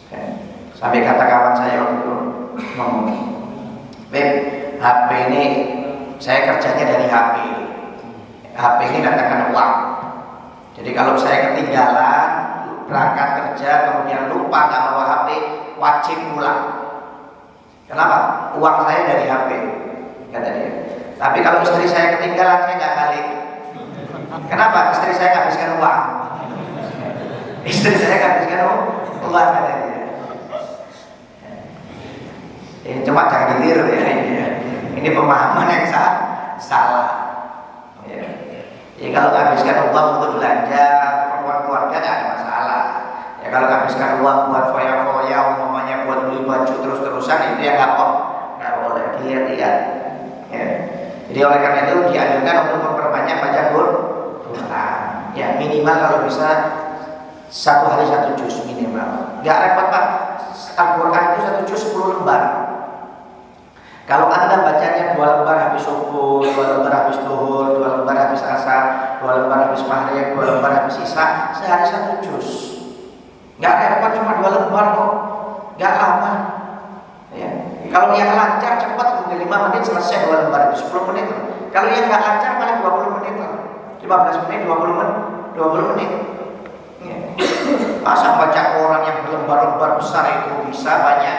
Okay. Sampai kata kawan saya waktu itu ngomong, Beb, HP ini saya kerjanya dari HP. HP ini datangkan uang. Jadi kalau saya ketinggalan berangkat kerja kemudian lupa nggak bawa HP, wajib pulang. Kenapa? Uang saya dari HP, kata dia. Tapi kalau istri saya ketinggalan, saya nggak balik. Kenapa? Istri saya habiskan uang. Istri saya habiskan uang, kata dia. Cuma jangan ditiru ya ini ya. Ini pemahaman yang salah. Ya. Ya kalau habiskan uang untuk belanja keperluan keluarga nggak ada masalah. Ya kalau habiskan uang buat foya-foya, umpamanya buat beli baju terus-terusan, itu ya nggak boleh dilihat-lihat. Ya. Jadi oleh karena itu dianjurkan untuk memperbanyak baca Quran. Ya minimal kalau bisa 1 hari 1 juz minimal. Nggak repot Pak. Al-Quran itu 1 juz 10 lembar. Kalau Anda bacanya 2 lembar habis subuh, 2 lembar habis zuhur, 2 lembar habis asar, 2 lembar habis maghrib, 2 lembar habis isya, sehari 1 juz. Nggak repot, cuma 2 lembar kok, nggak lama. Ya. Kalau yang lancar cepat mungkin 5 menit selesai 2 lembar, 10 menit. Kalau yang nggak lancar paling 20 menit lah, 15 menit, 20 menit. Ya. Masa baca koran yang berlembar-lembar besar itu bisa banyak?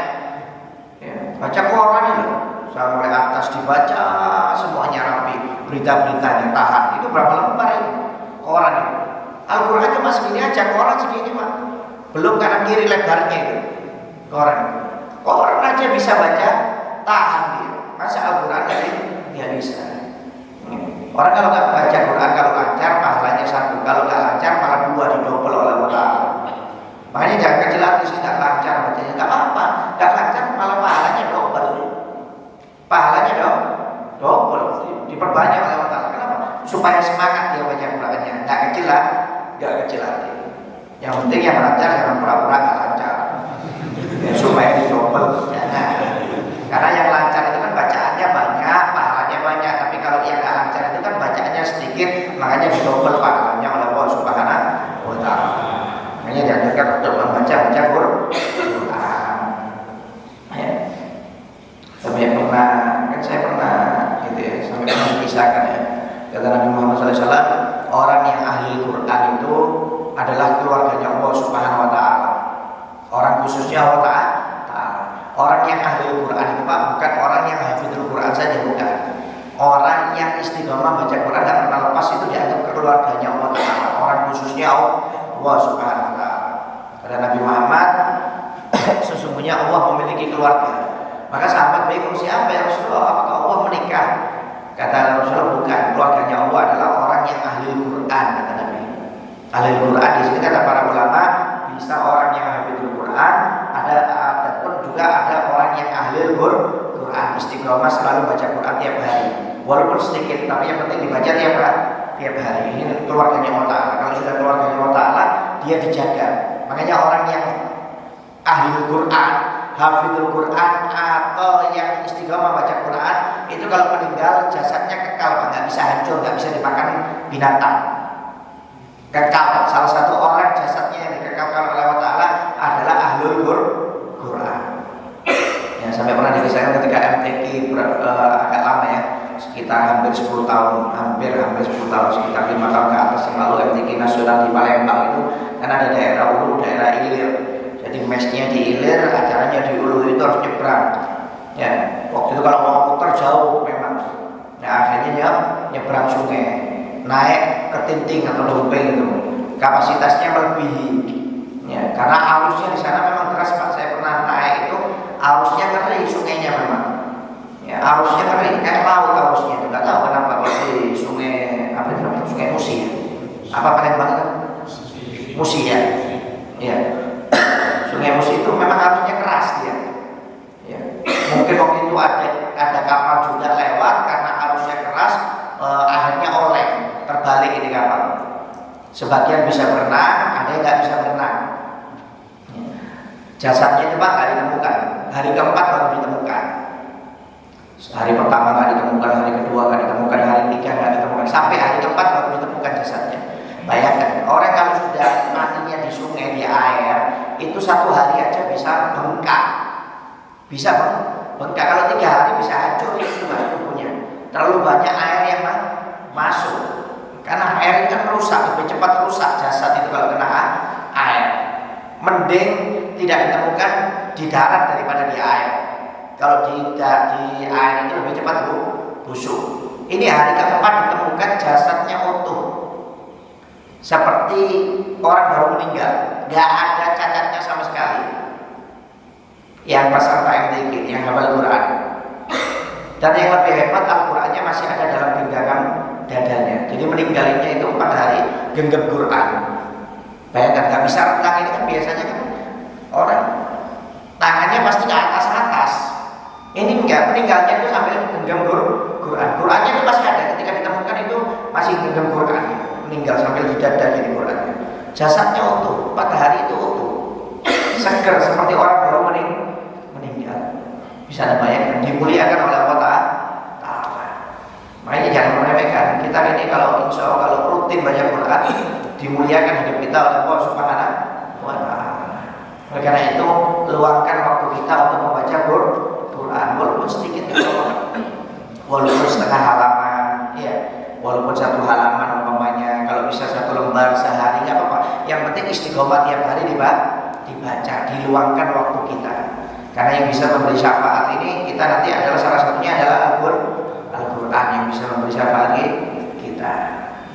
Ya. Baca koran itu sampai atas dibaca semuanya rapi, berita-beritanya tahan. Itu berapa lembar itu koran itu? Al-Quran cuma segini aja, koran segini Pak. Belum kanan kiri lebarnya itu koran. Koran aja bisa baca, tahan dia. Masa Al-Quran tadi nggak bisa. Orang kalau nggak baca Quran, kalau lancar pahalanya 1, kalau nggak lancar malah 2 didobel oleh Allah. Makanya jangan kecil hati sih, nggak lancar bacanya, nggak apa-apa. Nggak lancar malah pahalanya double. Pahalanya double, diperbanyak oleh Allah. Kenapa? Supaya semangat dia baca Qurannya. Nggak kecil hati. Yang penting yang lancar jangan pura-pura nggak lancar. Ya, supaya didobel. Karena yang lancar itu kan bacaannya banyak, pahalanya banyak. Tapi kalau yang nggak lancar itu kan bacaannya sedikit, makanya didobel pahalanya oleh Allah Subhanahu wa Ta'ala. Makanya dianjurkan untuk membaca Quran. Ya. Saya pernah gitu ya, sampai pernah dikisahkan ya. Kata Nabi Muhammad SAW, orang yang ahli Quran itu adalah keluarganya Allah Subhanahu wa Ta'ala. Orang khususnya Allah Ta'ala. Orang yang ahli Quran itu Pak, bukan orang yang hafizul Quran saja, bukan. Orang yang istiqomah baca Quran tidak pernah lepas itu dianggap keluarganya Allah Ta'ala. Orang khususnya Allah Subhanahu wa Ta'ala. Kata Nabi Muhammad, sesungguhnya Allah memiliki keluarga. Maka sahabat bingung, siapa ya Rasulullah? Apakah Allah menikah? Kata Rasulullah, bukan. Keluarganya Allah adalah orang yang ahli Quran, kata Nabi. Ahli Quran di sini kata para ulama bisa orang yang hafizul Quran, ada pun juga ada orang yang ahli Quran, istiqomah selalu baca Quran tiap hari. Walaupun sedikit, tapi yang penting dibaca tiap hari. Ini keluarganya Allah Ta'ala. Kalau sudah keluarganya Allah Ta'ala, dia dijaga. Makanya orang yang ahli Quran, hafizul Quran, atau yang istiqomah baca Quran, itu kalau meninggal jasadnya kekal, nggak bisa hancur, nggak bisa dimakan binatang. Kekal. Salah satu orang jasadnya yang dikekalkan oleh Allah Ta'ala adalah ahlul Quran. Ya, sampai pernah dikisahkan ketika MTQ agak lama ya, sekitar hampir 10 tahun, hampir 10 tahun, sekitar 5 tahun ke atas yang lalu, MTQ nasional di Palembang itu kan ada daerah Ulu, daerah Ilir. Jadi mesnya di Ilir, acaranya di Ulu itu harus nyebrang. Ya, waktu itu kalau mau putar jauh memang. Nah akhirnya nyebrang sungai, naik ke Tinting atau Dompeng itu, kapasitasnya melebihi. Ya, karena arusnya di sana memang deras Pak. Saya pernah naik itu, arusnya ngeri, sungainya memang. Ya, arusnya ngeri, kayak laut arusnya. Nggak tahu kenapa di sungai apa itu namanya, Sungai Musi. Apa Palembang itu? Musi ya. Ya. Sungai Musi itu memang arusnya keras dia. Ya. Mungkin waktu itu ada kapal juga lewat, karena arusnya keras, akhirnya oleng, terbalik ini kapal. Sebagian bisa berenang, ada yang nggak bisa berenang. Jasadnya itu Pak nggak ditemukan. Hari keempat baru ditemukan. Hari pertama nggak ditemukan, hari kedua nggak ditemukan, hari ketiga nggak ditemukan, sampai hari keempat baru ditemukan jasadnya. Bayangkan, orang kalau sudah matinya di sungai, di air, itu 1 hari aja bisa bengkak. Bisa bengkak, kalau 3 hari bisa hancur itu tubuhnya. Terlalu banyak air yang masuk. Karena air itu kan rusak, lebih cepat rusak jasad itu kalau kena air. Mending tidak ditemukan di darat daripada di air. kalau di air itu lebih cepat busuk. Ini hari keempat ditemukan jasadnya utuh, seperti orang baru meninggal, nggak ada cacatnya sama sekali. Yang peserta MTQ, yang hafal Quran. Dan yang lebih hebat, Al-Qurannya masih ada dalam genggaman dadanya. Jadi meninggalnya itu 4 hari genggam Quran. Bayangkan, nggak bisa rentang. Ini kan biasanya kan orang tangannya pasti ke atas. Ini enggak, meninggalnya itu sambil genggam Quran. Qurannya itu masih ada, ketika ditemukan itu masih genggam Quran. Meninggal sambil di dada jadi Qurannya. Jasadnya utuh, 4 hari itu utuh, seger seperti orang baru meninggal. Bisa dibayangkan, dimuliakan oleh Allah Ta'ala. Makanya jangan meremehkan. Kita ini kalau insya Allah kalau rutin baca Quran, dimuliakan hidup kita oleh Allah Subhanahu wa Ta'ala. Oleh karena itu, luangkan waktu kita untuk membaca Quran, walaupun sedikit ya, walaupun setengah halaman, ya, walaupun 1 halaman umpamanya. Kalau bisa 1 lembar sehari nggak apa-apa. Yang penting istiqomah tiap hari dibaca, diluangkan waktu kita. Karena yang bisa memberi syafaat ini kita nanti adalah salah satunya adalah Al-Quran yang bisa memberi syafaat kita.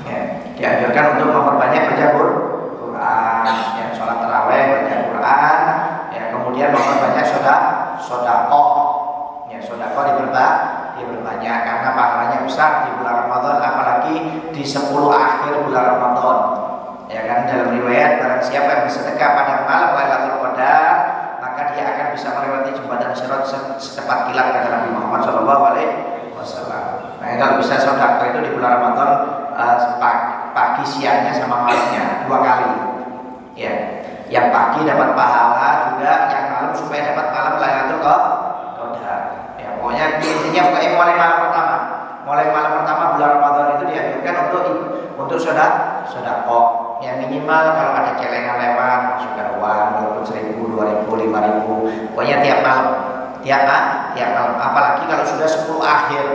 Ya, dianjurkan untuk memperbanyak baca Quran, ya, sholat taraweh baca Quran, ya, kemudian memperbanyak sodakoh, ya, sodakoh diperbanyak karena pahalanya besar di bulan Ramadan, apalagi di 10 akhir bulan Ramadan. Ya kan, dalam riwayat barang siapa yang bersedekah pada malam Lailatul Qadar, maka dia akan bisa melewati jembatan Sirat secepat kilat, kata Nabi Muhammad SAW. Nah, kalau bisa sedekah itu di bulan Ramadan, pagi siangnya sama malamnya 2 kali. Ya, yang pagi dapat pahala juga, yang malam supaya dapat malam Lailatul Qadar. Ya, pokoknya intinya pokoknya mulai malam pertama bulan Ramadan itu dianjurkan untuk sedekah. Yang minimal kalau ada celengan lewat masukkan uang, walaupun 1.000, 2.000, 5.000, pokoknya tiap malam, apalagi kalau sudah 10 akhir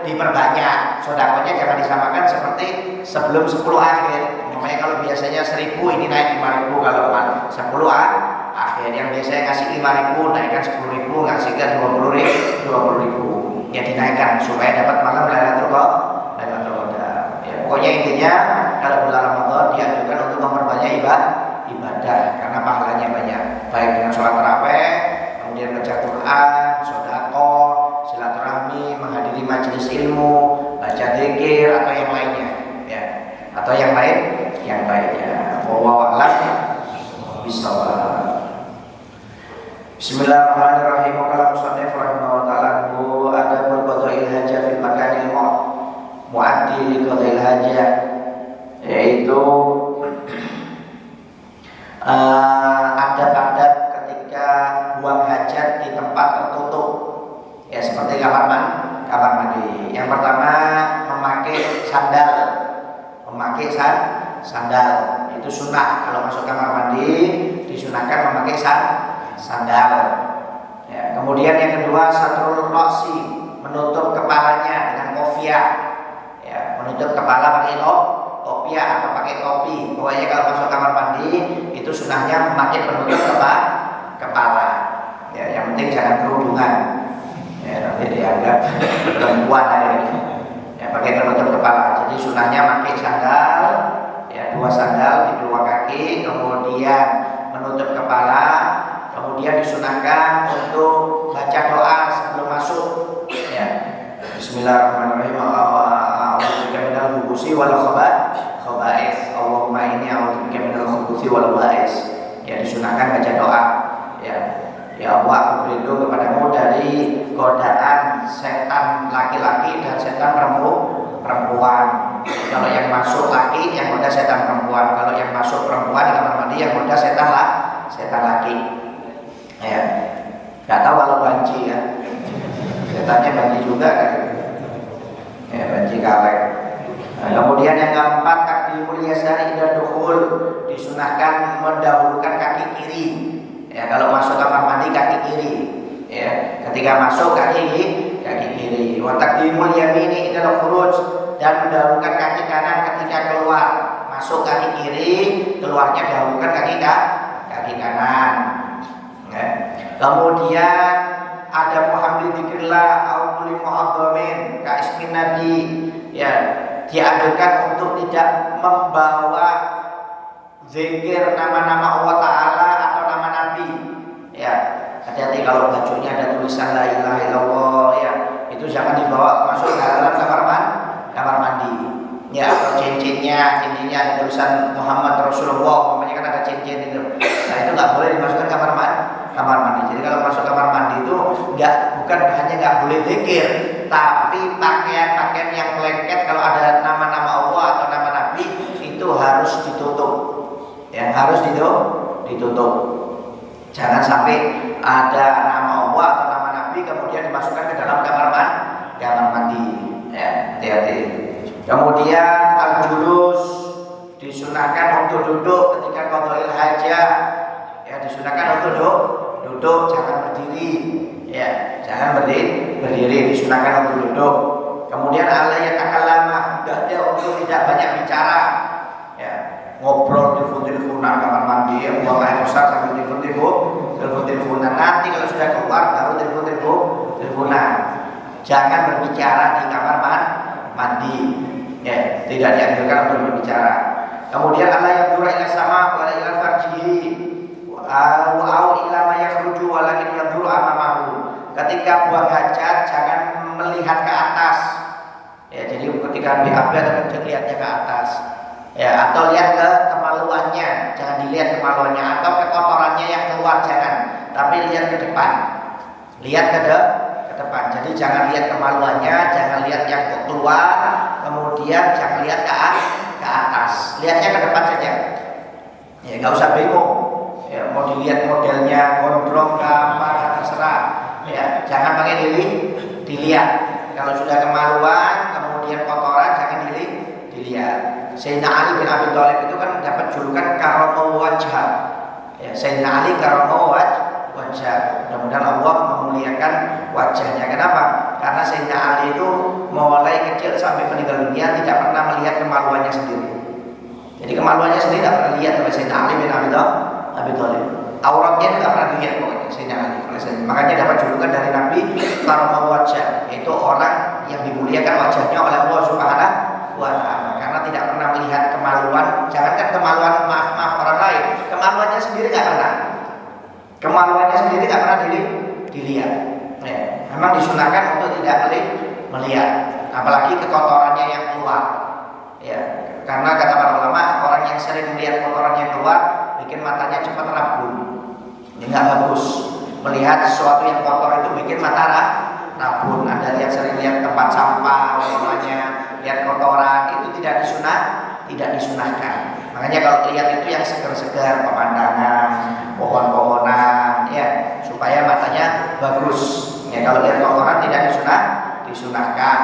diperbanyak. Sedekahnya jangan disamakan seperti sebelum 10 akhir. Makanya kalau biasanya 1.000 ini naik 5.000, kalau 10 akhir yang biasanya ngasih 5.000 naikkan 10.000, ngasihkan 20.000 ya dinaikkan supaya dapat malam Lailatul Qadar. Ya, pokoknya intinya kalau bulan Ramadan dianjurkan untuk memperbanyak ibadah karena pahalanya banyak, baik dengan sholat tarawih, kemudian baca Quran, sedekah, silaturahmi, menghadiri majelis ilmu, baca zikir atau yang lainnya, ya, atau yang lainnya. Wallahu a'lam bishawab. Bismillahirrahmanirrahim. Qala musannif rahimahullah ta'ala adabul qada'il hajah fil makanil mu'addi li qada'il hajah, yaitu adab-adab ketika buang hajat di tempat tertutup, ya, seperti kamar mandi. Yang pertama, memakai sandal itu sunnah. Kalau masuk kamar mandi disunahkan memakai sandal. Ya, kemudian yang kedua, satrul ra'si, menutup kepalanya dengan kopiah. Ya, menutup kepala pakai kopiah atau pakai topi. Pokoknya kalau masuk kamar mandi itu sunahnya memakai penutup kepala. Ya, yang penting jangan kerudungan. Ya, nanti dianggap perempuan ini. Ya, pakai penutup kepala. Jadi sunahnya pakai sandal, ya, 2 sandal di 2 kaki, kemudian menutup kepala, kemudian disunahkan untuk baca doa sebelum masuk. Ya, Bismillahirrahmanirrahim. A'udzubika minal khubuthi wal khaba'its. Allahumma inni a'udzubika minal khubuthi wal khaba'its. Ya, disunahkan baca doa. Ya Allah, aku berlindung kepadamu dari godaan setan laki-laki dan setan perempuan. Kalau yang masuk laki, yang goda setan perempuan. Kalau yang masuk perempuan di kamar mandi, yang goda setan laki. Ya, nggak tahu kalau banci, ya, setannya banci juga kan? Ya, banci kaleng. Nah, kemudian yang keempat, takdimul yasari ila dukhul, disunahkan mendahulukan kaki kiri. Ya, kalau masuk kamar mandi kaki kiri. Ya, ketika masuk kaki kiri. Wa taqdimul yamini ila khuruj, dan mendahulukan kaki kanan ketika keluar. Masuk kaki kiri, keluarnya dahulukan kaki kanan. Kemudian ada muhammad dzikrillah au kulli mu'adzamin ka ismin nabi, ya, dianjurkan untuk tidak membawa zikir nama-nama Allah Ta'ala atau nama Nabi, ya. Hati-hati kalau bajunya ada tulisan la ilaha illallah, ya, itu jangan dibawa masuk ke dalam kamar mandi, ya. Atau cincinnya ada tulisan Muhammad Rasulullah, namanya kan ada cincin itu. Nah, itu nggak boleh dimasukkan kamar mandi. Jadi kalau masuk kamar mandi itu bukan hanya nggak boleh zikir, tapi pakaian yang lengket kalau ada nama-nama Allah atau nama Nabi itu harus ditutup, ya, harus ditutup. Jangan sampai ada nama Allah atau nama Nabi kemudian dimasukkan ke dalam kamar mandi, ya, hati-hati. Kemudian al-julus, disunahkan untuk duduk ketika qada'il hajah, ya, disunahkan untuk duduk, jangan berdiri, ya, jangan berdiri, disunahkan untuk duduk. Kemudian Allah yatakallama, hendaknya untuk tidak banyak bicara, ya, ngobrol telepon-teleponan kamar mandi, ya, buang air besar sambil telepon-teleponan. Nanti kalau sudah keluar baru teleponan. Jangan berbicara di kamar mandi, ya, tidak dianjurkan untuk berbicara. Kemudian Allah yang dura ila sama wa ila farjihi au ila ma yakhruju walakin yadhuru amamahu. Ketika buang hajat jangan melihat ke atas, ya, jadi ketika BAB atau kencing lihatnya ke atas, ya, atau lihat ke kemaluannya, jangan dilihat kemaluannya, atau kekotorannya yang keluar jangan, tapi lihat ke depan, lihat ke depan. Jadi jangan lihat kemaluannya, jangan lihat yang keluar, kemudian jangan lihat ke atas, lihatnya ke depan saja, ya, nggak usah bingung, ya, mau dilihat modelnya gondrong ke apa terserah, ya, jangan pakai dilihat. Kalau sudah kemaluan kemudian kotoran jangan dilihat. Sayyidina Ali bin Abi Thalib itu kan dapat julukan karamah wajah, ya, Sayyidina Ali karamah wajah. Mudah-mudahan Allah memuliakan wajahnya. Kenapa? Karena Sayyidina Ali itu mulai kecil sampai meninggal dunia tidak pernah melihat kemaluannya sendiri. Jadi kemaluannya sendiri tidak pernah dilihat oleh Sayyidina Ali bin Abi Thalib. Auratnya tidak pernah dilihat pokoknya Sayyidina Ali. Makanya dapat julukan dari Nabi karamah wajah, yaitu orang yang dimuliakan wajahnya oleh Allah Subhanahu wa Ta'ala, karena tidak pernah melihat kemaluan. Jangankan kemaluan maaf orang lain, kemaluannya sendiri nggak pernah. Kemaluannya sendiri nggak pernah dilihat. Ya, memang disunahkan untuk tidak melihat, apalagi kekotorannya yang keluar. Ya, karena kata para ulama, orang yang sering melihat kotoran yang keluar bikin matanya cepat rabun. Ini nggak bagus. Melihat sesuatu yang kotor itu bikin mata rabun. Ada yang sering lihat tempat sampah, namanya lihat kotoran, itu tidak disunahkan. Makanya kalau lihat itu yang segar-segar, pemandangan, pohon-pohonan, ya, supaya matanya bagus. Ya, kalau lihat kotoran tidak disunahkan.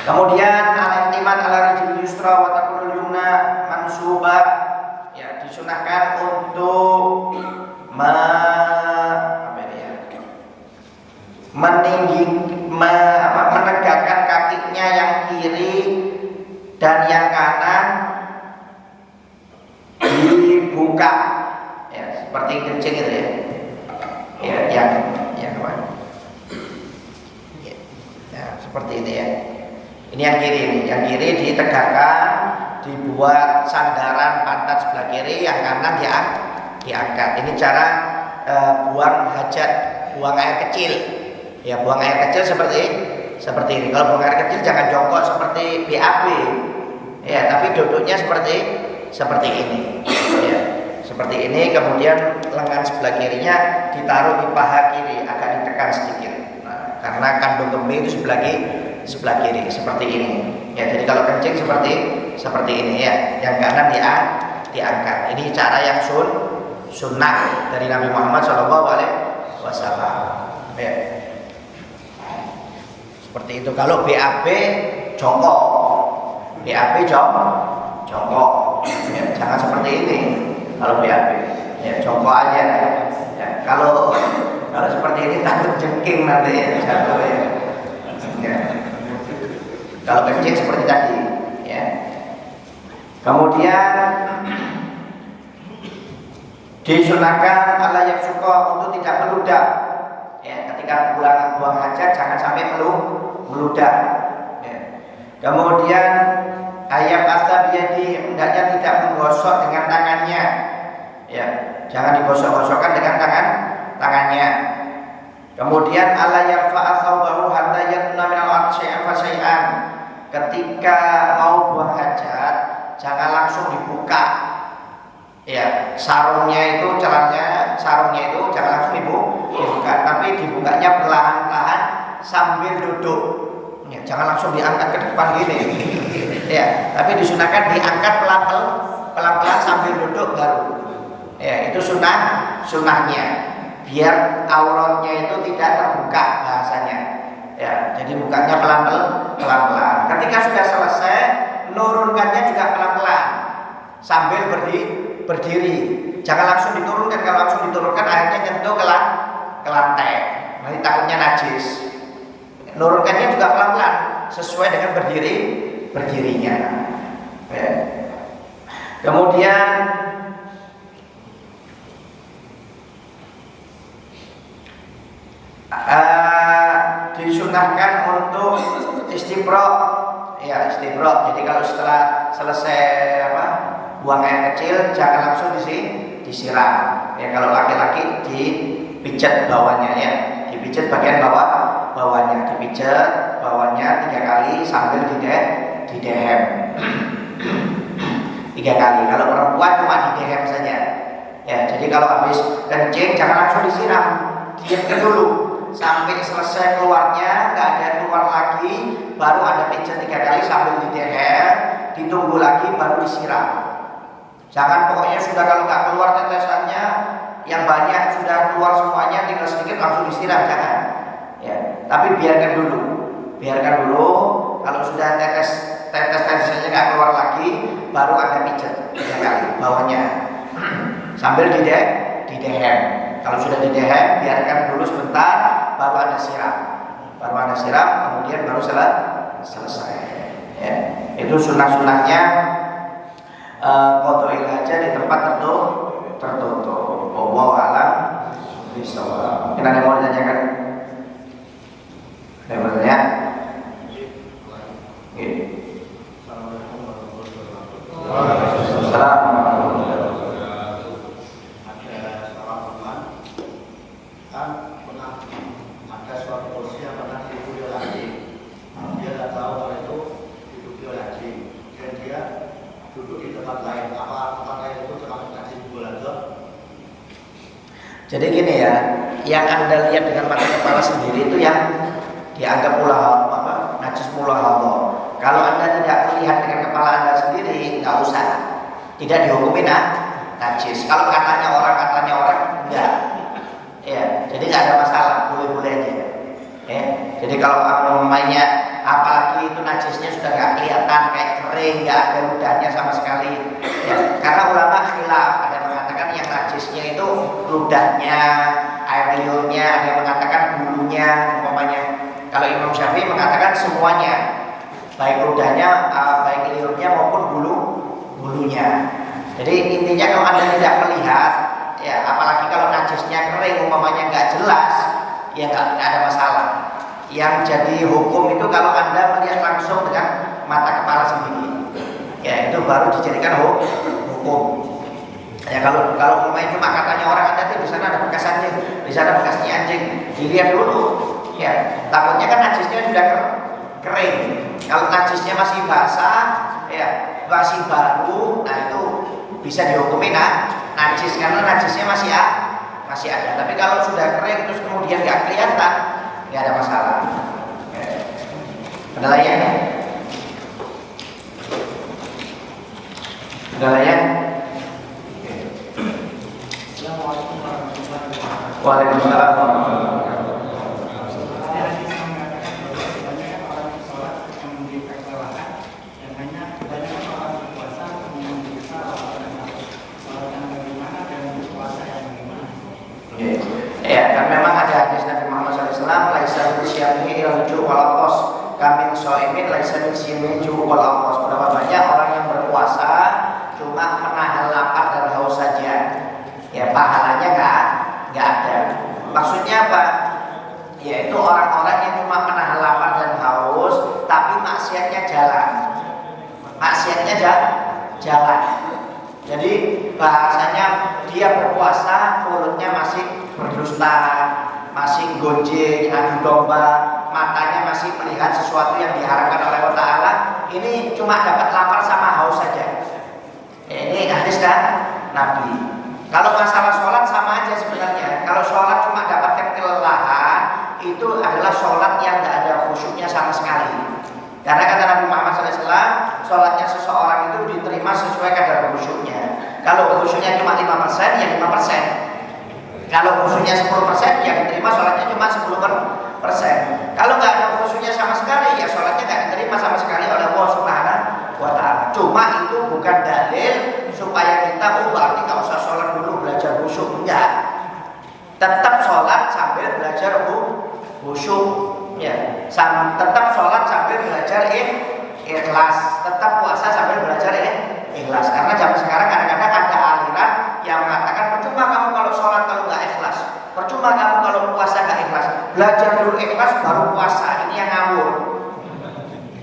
Kemudian al-i'timad ala rijil yusra wa taqulul yumna mansubah, ya, disunahkan untuk menegakkan kakinya yang kiri dan yang kanan dibuka, ya, seperti kencing itu, ya, yang apa? Ya, seperti ini, ya. Ini yang kiri, ditegakkan, dibuat sandaran pantat sebelah kiri, yang kanan diangkat. Ini cara buang hajat, buang air kecil. Ya, buang air kecil seperti ini. Kalau buang air kecil jangan jongkok seperti BAB. Ya, tapi duduknya seperti ini. Ya, seperti ini. Kemudian lengan sebelah kirinya ditaruh di paha kiri, agak ditekan sedikit. Nah, karena kandung kemih itu sebelah kiri seperti ini. Ya, jadi kalau kencing seperti ini, ya. Yang kanan diangkat. Ini cara yang sunnah dari Nabi Muhammad SAW. Ya. Seperti itu. Kalau BAB jongkok, jongkok. Ya, jangan seperti ini. Kalau BAB, ya, jongkok aja. Ya, kalau seperti ini takut jengking nanti, ya, jatuh, ya. Ya. Kalau kencing seperti tadi, ya. Kemudian Disunahkan Allah yang suka untuk tidak meludah. Ya, ketika buang hajat jangan sampai meludah. Ya. Kemudian ayat asabiyadi hendaknya tidak menggosok dengan tangannya. Ya, jangan digosok-gosokkan dengan tangannya. Kemudian Allah yarfa'a thawbahu hatta yatna min al-'atshi'an fasai'an. Ketika mau buang hajat, jangan langsung dibuka. Ya, sarungnya itu jangan langsung dibuka, tapi dibukanya perlahan-lahan sambil duduk. Ya, jangan langsung diangkat ke depan gini. Ya, tapi disunahkan diangkat pelan-pelan sambil duduk baru. Ya, itu sunahnya. Biar auratnya itu tidak terbuka bahasanya. Ya, jadi bukanya pelan-pelan. Ketika sudah selesai, nurunkannya juga pelan-pelan sambil berdiri. Jangan langsung diturunkan. Kalau langsung diturunkan akhirnya nyentuh ke lantai. Nanti takutnya najis. Nurunkannya juga pelan-pelan sesuai dengan berdirinya. Ya. Kemudian disunahkan untuk istibrak. Ya, istibrak. Jadi kalau setelah selesai buang air kecil jangan langsung disiram. Ya, kalau laki-laki dipijat bawahnya ya, dipijat bagian bawahnya, dipijat bawahnya 3 kali sambil didehem 3 kali. Kalau perempuan cuma didehem saja. Ya, jadi kalau habis kencing jangan langsung disiram, diamkan dulu sampai selesai keluarnya, nggak ada keluar lagi, baru ada pijat 3 kali sambil didehem, ditunggu lagi baru disiram. Jangan pokoknya sudah kalau nggak keluar tetesannya yang banyak sudah keluar semuanya tinggal sedikit langsung disiram, jangan. Ya, tapi biarkan dulu. Kalau sudah tetes-tetesnya nggak keluar lagi, baru ada pijat 3 kali bawahnya sambil didehem. Kalau sudah didehem, biarkan dulu sebentar, baru ada siram, kemudian baru selesai. Ya, itu sunahnya qadha'il hajat di tempat tertutup. Wallahu a'lam bishawab. Mungkin ada yang mau ditanyakan? Ada yang mau bertanya? Waalaikumsalam. Jadi gini ya, yang Anda lihat dengan mata kepala sendiri itu yang dianggap najis mulahadhah. Kalau Anda tidak melihat dengan kepala Anda sendiri, nggak usah, tidak dihukumi najis. Kalau katanya orang enggak. Ya, jadi nggak ada masalah, boleh-boleh aja. Ya, jadi kalau namanya apalagi itu najisnya sudah nggak kelihatan, kayak kering, nggak ada ludahnya sama sekali. Ya, karena ulama khilaf, ada mengatakan yang najisnya itu ludahnya, air liurnya, ada yang mengatakan bulunya, umpamanya. Kalau Imam Syafi'i mengatakan semuanya, baik ludahnya, baik liurnya maupun bulunya. Jadi intinya kalau Anda tidak melihat, ya apalagi kalau najisnya kering, umpamanya nggak jelas, ya nggak ada masalah. Yang jadi hukum itu kalau Anda melihat langsung dengan mata kepala sendiri, ya itu baru dijadikan hukum. Ya kalau umpamanya cuma katanya orang Anda tuh di sana ada bekas anjing, di sana bekasnya anjing, dilihat dulu. Ya, takutnya kan najisnya sudah kering. Kalau najisnya masih basah, ya masih baru, nah itu bisa dihukumi najis karena najisnya masih ada. Tapi kalau sudah kering terus kemudian nggak kelihatan, nggak ada masalah. Ada lagi ya? Ada lagi ya? Waalaikumsalam. Ya, kan memang ada hadis Nabi Muhammad SAW, laisa min syiyamihi al-ju' wal atas, kamin shaimin laisa min syiyamihi al-ju' wal atas. Berapa banyak orang yang berpuasa cuma menahan lapar dan haus saja. ya pahalanya nggak ada. Maksudnya apa? Yaitu orang-orang yang cuma menahan lapar dan haus, tapi maksiatnya jalan. Maksiatnya jalan. Jadi bahasanya dia berpuasa, mulutnya masih berdusta, masih gonjing, adu domba, matanya masih melihat sesuatu yang diharamkan oleh Allah Ta'ala. Ini cuma dapat lapar sama haus saja. Ini hadis dan Nabi. Kalau masalah sholat sama aja sebenarnya. Kalau sholat cuma dapatkan kelelahan, itu adalah sholat yang tidak ada khusyuknya sama sekali. Karena kata Nabi Muhammad SAW, sholatnya seseorang itu diterima sesuai kadar khusyuknya. Kalau khusyuknya cuma 5%, ya 5%. Kalau khusyuknya 10%, ya diterima sholatnya cuma 10%. Kalau nggak ada khusyuknya sama sekali, ya sholatnya nggak diterima sama sekali oleh Allah Subhanahu wa Ta'ala. Cuma itu bukan dalil supaya kita berarti nggak usah sholat dulu belajar khusyuk. Enggak. Tetap sholat sambil belajar khusyuk. Ya, tetap sholat sambil belajar ikhlas, tetap puasa sambil belajar ikhlas. Karena zaman sekarang kadang-kadang ada aliran yang mengatakan percuma kamu kalau sholat kalau nggak ikhlas, percuma kamu kalau puasa nggak ikhlas. Belajar dulu ikhlas baru puasa. Ini yang ngawur.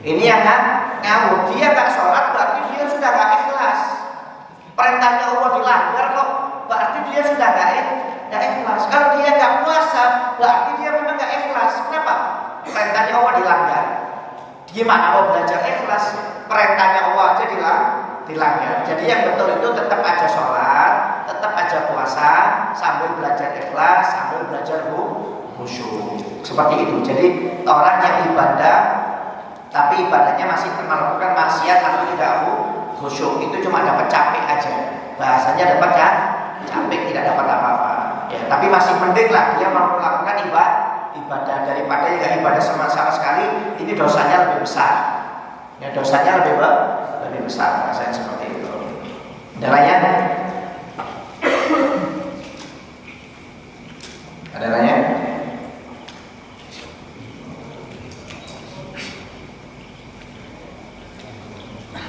Ini yang ngawur. Dia nggak sholat berarti dia sudah nggak ikhlas. Perintahnya Allah dilanggar kok, berarti dia sudah nggak ikhlas. Kalau dia nggak puasa, berarti dia memang nggak ikhlas. Kenapa? Perintahnya Allah dilanggar. Gimana mau belajar ikhlas? Perintahnya Allah aja dilanggar. Jadi yang betul itu tetap aja sholat, tetap aja puasa, sambil belajar ikhlas, sambil belajar khusyuk. Seperti itu. Jadi orang yang ibadah, tapi ibadahnya masih melakukan maksiat atau tidak khusyuk, itu cuma dapat capek aja. Bahasanya dapat capek, tidak dapat apa-apa. Ya, tapi masih mending lah dia melakukan ibadah daripada tidak ibadah sama sekali. Ini dosanya lebih besar. Ya, dosanya lebih besar. Rasanya seperti itu. Ada lainnya? Ada lainnya?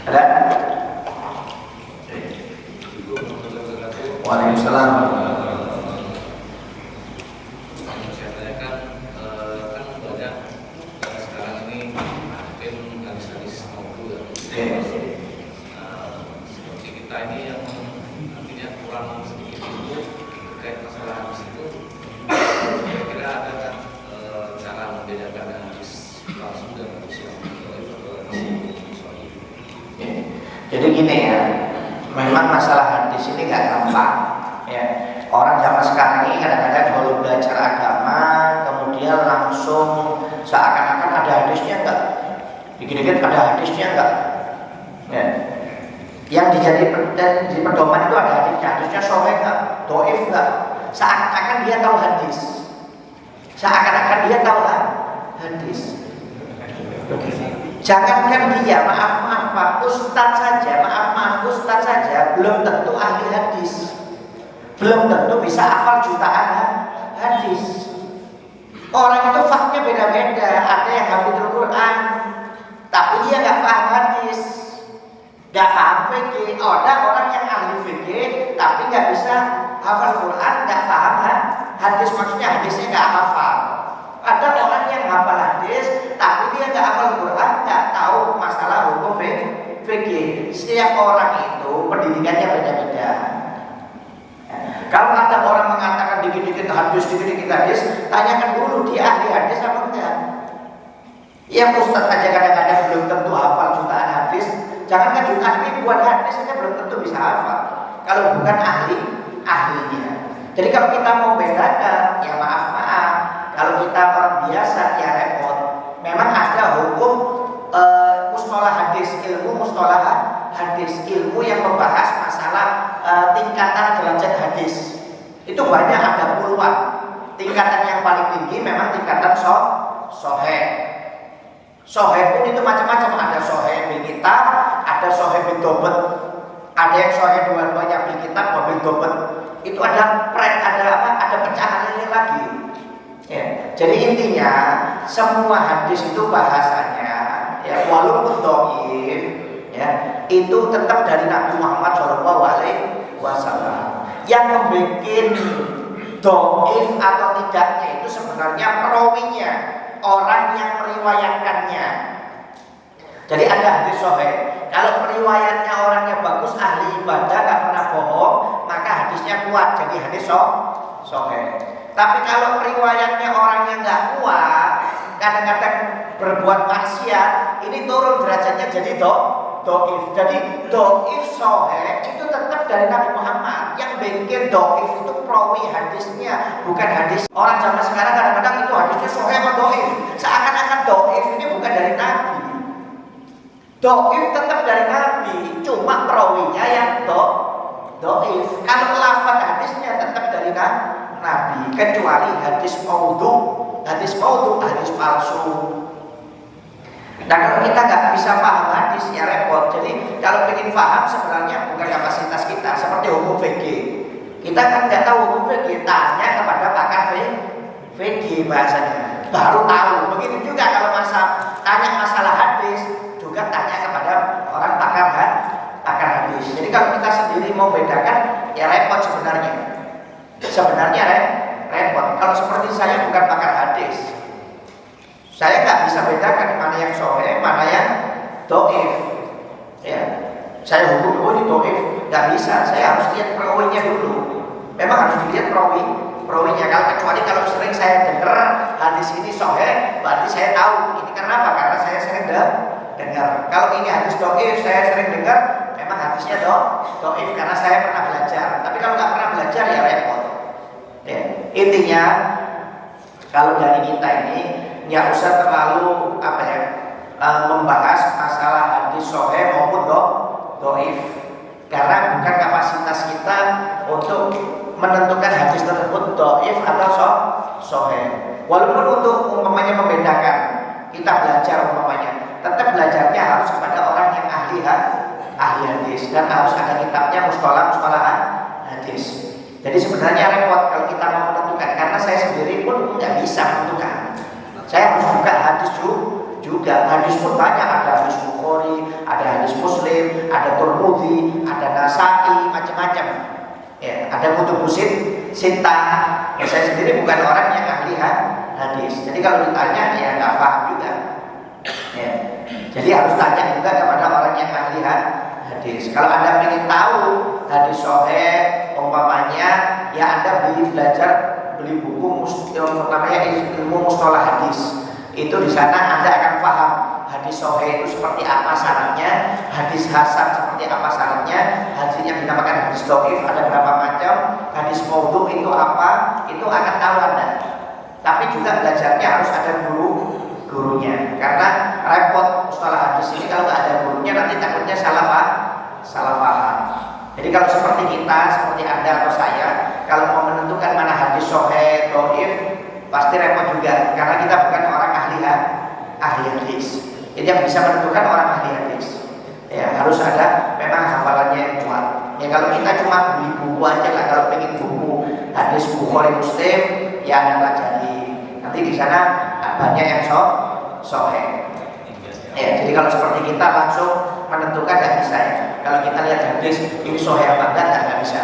Ada? Waalaikumsalam. Seperti kita ini yang artinya kurang sedikit itu terkait masalah hadis itu, kira-kira ada kan cara membedakan hadis palsu dan hadis yang Jadi gini ya, memang masalah hadis ini nggak gampang. Ya, orang zaman sekarang ini kadang-kadang kalau belajar agama, kemudian langsung seakan-akan ada hadisnya enggak, dikit-dikit ada hadisnya enggak. Ya. Yang di pedoman itu ada hadisnya sahih enggak, dhaif enggak. Seakan-akan dia tahu hadis. Seakan-akan dia tahu hadis. Jangankan dia, maaf Pak, ustaz saja belum tentu ahli hadis. Belum tentu bisa hafal jutaan hadis. Orang itu faktanya beda-beda. Ada yang hafizul Quran, tapi dia nggak paham hadis, nggak paham fikih. Ada orang yang ahli fikih, tapi nggak bisa hafal Quran, nggak paham hadis. Maksudnya hadisnya nggak hafal. Ada orang yang hafal hadis, tapi dia nggak hafal Quran, nggak tahu masalah hukum fikih. Setiap orang itu pendidikannya beda-beda. Kalau ada orang mengatakan dikit-dikit hadis, tanyakan dulu dia ahli hadis apa enggak. Ya ustaz aja kadang-kadang belum tentu hafal jutaan hadis. Jangankan jutaan ribuan hadis saja belum tentu bisa hafal. Kalau bukan ahlinya. Jadi kalau kita mau bedakan, ya maaf. Kalau kita orang biasa ya repot. Memang ada hukum mustalah hadis, ilmu mustalah hadis, ilmu yang membahas masalah tingkatan derajat hadis. Itu banyak, ada puluhan. Tingkatan yang paling tinggi memang tingkatan sahih. Sahih pun itu macam-macam, ada sahih bil kitab, ada sahih bil dobat. Ada yang sahih dua-duanya bil kitab, bil dobat. Itu ada pecahannya lagi. Ya, jadi intinya semua hadis itu bahasanya ya walaupun dhaif ya itu tetap dari Nabi Muhammad SAW. Yang membuat doif atau tidaknya itu sebenarnya perawinya, orang yang meriwayatkannya. Jadi ada hadis sahih. Kalau periwayatnya orangnya bagus, ahli ibadah, gak pernah bohong, maka hadisnya kuat, jadi hadis sahih. Tapi kalau periwayatnya orangnya nggak kuat, kadang-kadang berbuat maksiat, ini turun derajatnya jadi doif. Jadi doif sahih itu tetap dari Nabi Muhammad. Yang bikin doif itu perawi hadisnya, bukan hadis. Orang zaman sekarang kadang-kadang itu hadisnya sahih atau doif. Seakan-akan doif ini bukan dari Nabi. Doif tetap dari Nabi, cuma perawinya yang doif. Kalau lafaz hadisnya tetap dari Nabi, kecuali hadis maudhu, hadis palsu. Nah kalau kita nggak bisa paham hadis ya repot. Jadi kalau ingin paham sebenarnya bukan kapasitas kita. Seperti hukum fikih, kita kan nggak tahu hukum fikih, tanya kepada pakar fikih bahasanya, baru tahu. Begitu juga kalau tanya masalah hadis, juga tanya kepada orang pakar hadis. Jadi kalau kita sendiri mau bedakan ya repot sebenarnya. Repot. Kalau seperti saya bukan pakar hadis, saya nggak bisa bedakan mana yang sahih, mana yang doif. Ya, saya hukum ini doif, nggak bisa. Saya harus lihat perawinya dulu. Memang harus dilihat perawinya. Kecuali kalau sering saya dengar hadis ini sahih, berarti saya tahu ini kenapa? Karena saya sering dengar. Kalau ini hadis doif, saya sering dengar, memang hadisnya doif karena saya pernah belajar. Tapi kalau nggak pernah belajar ya repot. Ya. Intinya kalau dari kita ini nggak usah terlalu membahas masalah hadis sahih maupun doif, karena bukan kapasitas kita untuk menentukan hadis tersebut doif atau sahih. Walaupun untuk umpamanya membedakan, kita belajar umpamanya, tetap belajarnya harus kepada orang yang ahli hadis dan harus ada kitabnya mustalah hadis. Jadi sebenarnya repot kalau kita mau menentukan, karena saya sendiri pun nggak bisa menentukan. Saya harus buka hadis juga. Hadis pun banyak, ada hadis Bukhari, ada hadis Muslim, ada Tirmidzi, ada Nasa'i, macam-macam. Ya, ada kutubus sittah. Ya, saya sendiri bukan orang yang ahli hadis. Jadi kalau ditanya ya nggak paham juga. Ya. Jadi harus tanya juga kepada orang yang ahli hadis. Kalau Anda ingin tahu hadis sahih umpamanya, ya Anda beli buku namanya ilmu mustalah hadis. Itu di sana Anda akan paham hadis sahih itu seperti apa syaratnya, hadis hasan seperti apa syaratnya, hadis yang dinamakan hadis dhaif ada berapa macam, hadis maudhu itu apa, itu akan tahu Anda. Tapi juga belajarnya harus ada gurunya, karena repot mustalah hadis ini kalau nggak ada gurunya nanti takutnya salah paham. Jadi kalau seperti kita, seperti Anda atau saya, kalau mau menentukan mana hadis sahih, dhaif, pasti repot juga, karena kita bukan orang ahli hadis. Jadi yang bisa menentukan orang ahli hadis. Ya harus ada memang hafalannya yang kuat. Ya kalau kita cuma beli buku aja lah, kalau pengen buku hadis Bukhari Muslim, ya Anda pelajari. Nanti di sana banyak yang sahih. Ya, jadi kalau seperti kita langsung menentukan nggak bisa ya. Kalau kita lihat hadis ini sahih apa enggak, nggak bisa.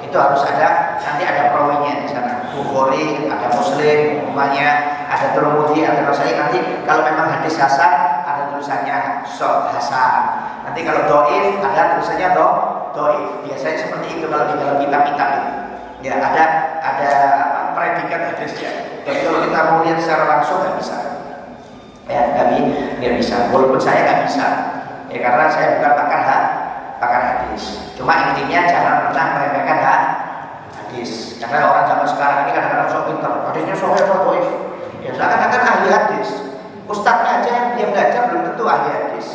Itu harus ada, nanti ada perawinya di sana. Bukhari, ada Muslim, umpamanya ada Tirmidzi, ada Nasa'i. Nanti kalau memang hadis hasan ada tulisannya hasan. Nanti kalau dhaif ada tulisannya dhaif. Biasanya seperti itu kalau di dalam kitab-kitab itu. Ya ada predikat hadisnya. Jadi kalau kita mau lihat secara langsung nggak bisa. Ya nggak bisa. Walaupun saya nggak bisa. Ya karena saya bukan pakar hadis. Cuma intinya jangan pernah meremehkan hadis. Karena orang zaman sekarang ini kadang-kadang sok pintar. Hadisnya sahih atau dhaif. Ya seakan-akan ahli hadis. Ustadznya aja yang dia belajar belum tentu ahli hadis.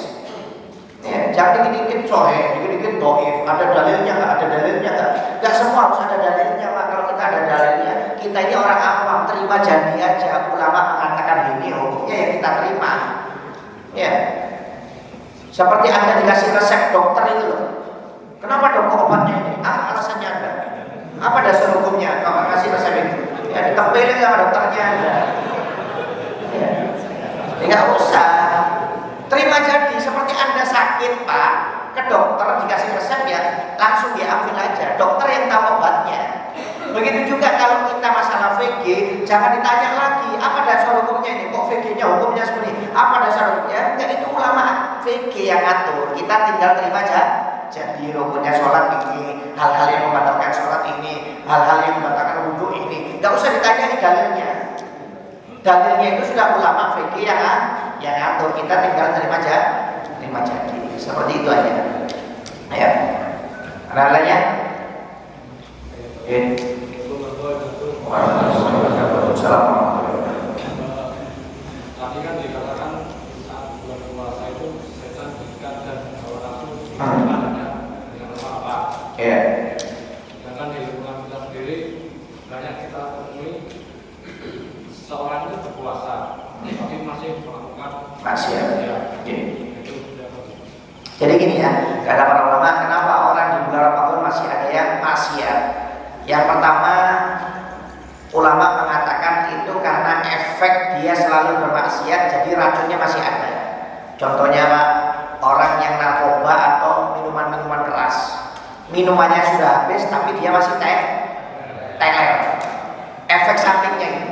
Ya, jangan dikit-dikit sahih, dikit-dikit dhaif. Ada dalilnya nggak? Ada dalilnya nggak? Nggak semua harus ada dalilnya, Pak. Kalau kita ada dalilnya, kita ini orang awam, terima jadi aja. Ulama mengatakan ini, hukumnya ya kita terima. Ya. Seperti Anda dikasih resep dokter itu loh. Kenapa dok obatnya ini? Apa alasannya Anda? Apa dasar hukumnya kalau kasih resep itu? Ya ditempelin sama dokternya Anda. Ya. Nggak usah. Terima jadi seperti Anda sakit, Pak. ke dokter dikasih resep ya langsung diambil aja, dokter yang tahu obatnya. Begitu juga kalau kita masalah VG, jangan ditanya lagi apa dasar hukumnya ini, kok VG-nya hukumnya seperti ini, apa dasar hukumnya? Enggak, itu ulama VG yang ngatur, kita tinggal terima aja. Jadi rukunnya sholat ini, hal-hal yang membatalkan sholat ini, hal-hal yang membatalkan wudhu ini, nggak usah ditanya dalilnya. Dalilnya itu sudah ulama VG yang ngatur, kita tinggal terima aja, terima jadi. Seperti itu aja. Ya. Ada lainnya? Waalaikumsalam. Tadi kan dikatakan saat bulan puasa itu setan dekat dan hawa nafsu dengan apa? Iya. Sedangkan di lingkungan kita sendiri banyak kita temui seorang itu berpuasa tapi masih melakukan Maksiat. ya. Iya. Itu Jadi gini ya, kata para ulama, kenapa orang di bulan Ramadan masih ada yang maksiat? Yang pertama, ulama mengatakan itu karena efek dia selalu bermaksiat, jadi racunnya masih ada. Contohnya Pak, orang yang narkoba atau minuman-minuman keras, minumannya sudah habis tapi dia masih teler. Efek sampingnya ini.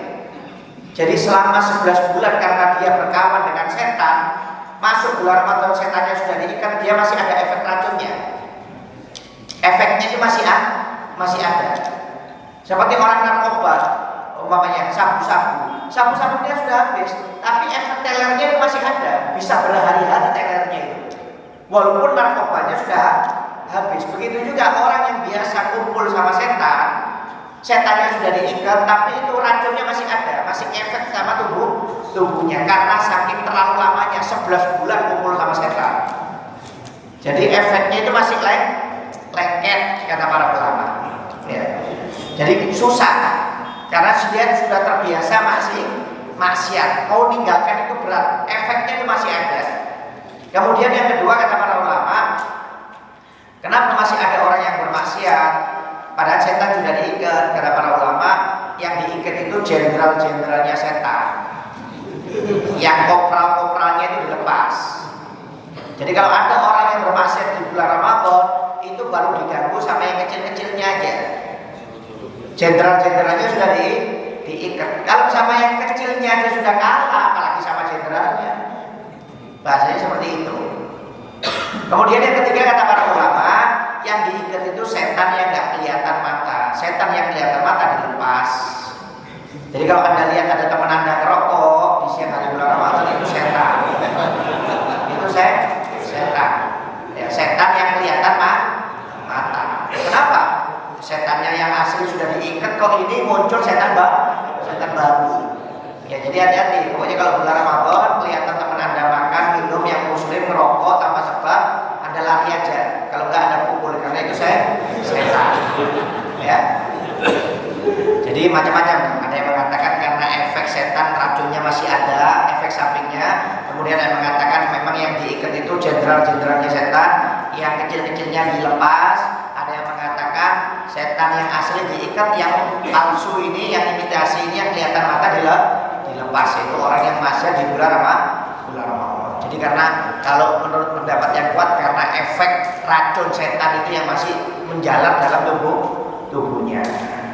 Jadi selama 11 bulan karena dia berkawan dengan setan, masuk bulan Ramadan setannya sudah diikat, dia masih ada efek racunnya. Efeknya itu masih ada. Seperti orang narkoba, umpamanya sabu-sabunya sudah habis, tapi efek telernya itu masih ada, bisa berhari-hari telernya itu. Walaupun narkobanya sudah habis. Begitu juga orang yang biasa kumpul sama setan, setannya sudah diikat, tapi itu racunnya masih ada, masih efek sama tubuhnya karena saking terlalu lamanya 11 bulan kumpul sama setan. Jadi efeknya itu masih lengket kata para ulama. Ya. Jadi susah karena dia sudah terbiasa masih maksiat, mau meninggalkan itu berat, efeknya itu masih ada. Kemudian yang kedua kata para ulama, kenapa masih ada orang yang bermaksiat? Padahal setan sudah diikat. Kata para ulama, yang diikat itu jenderal-jenderalnya setan, yang kopral-kopralnya itu dilepas. Jadi kalau ada orang yang bermaksiat di bulan Ramadan, itu baru diganggu sama yang kecil-kecilnya aja. Jenderal-jenderalnya sudah diikat. Kalau sama yang kecilnya aja sudah kalah, apalagi sama jenderalnya. Bahasanya seperti itu. Kemudian yang ketiga kata para ulama, yang diikat itu setan yang nggak kelihatan mata. Setan yang kelihatan mata dilepas. Jadi kalau Anda lihat ada teman Anda ngerokok di siang hari bulan Ramadan, itu setan. Itu setan. Ya, setan yang kelihatan mata. Kenapa? Setannya yang asli sudah diikat, kok ini muncul setan baru. Ya jadi hati-hati. Pokoknya kalau bulan Ramadan kelihatan teman Anda makan, minum yang muslim, merokok tanpa sebab, Anda lari aja. Kalau nggak Anda pukul, karena itu setan. Ya. Jadi macam-macam. Ada yang mengatakan karena efek setan racunnya masih ada, efek sampingnya. Kemudian ada yang mengatakan memang yang diikat itu jenderal-jenderalnya setan, yang kecil-kecilnya dilepas. Ada yang mengatakan setan yang asli diikat, yang palsu ini, yang imitasi ini, yang kelihatan mata dilepas. Itu orang yang masih di bulan Ramadan. Jadi karena kalau menurut pendapat yang kuat, karena efek racun setan itu yang masih menjalar dalam tubuhnya.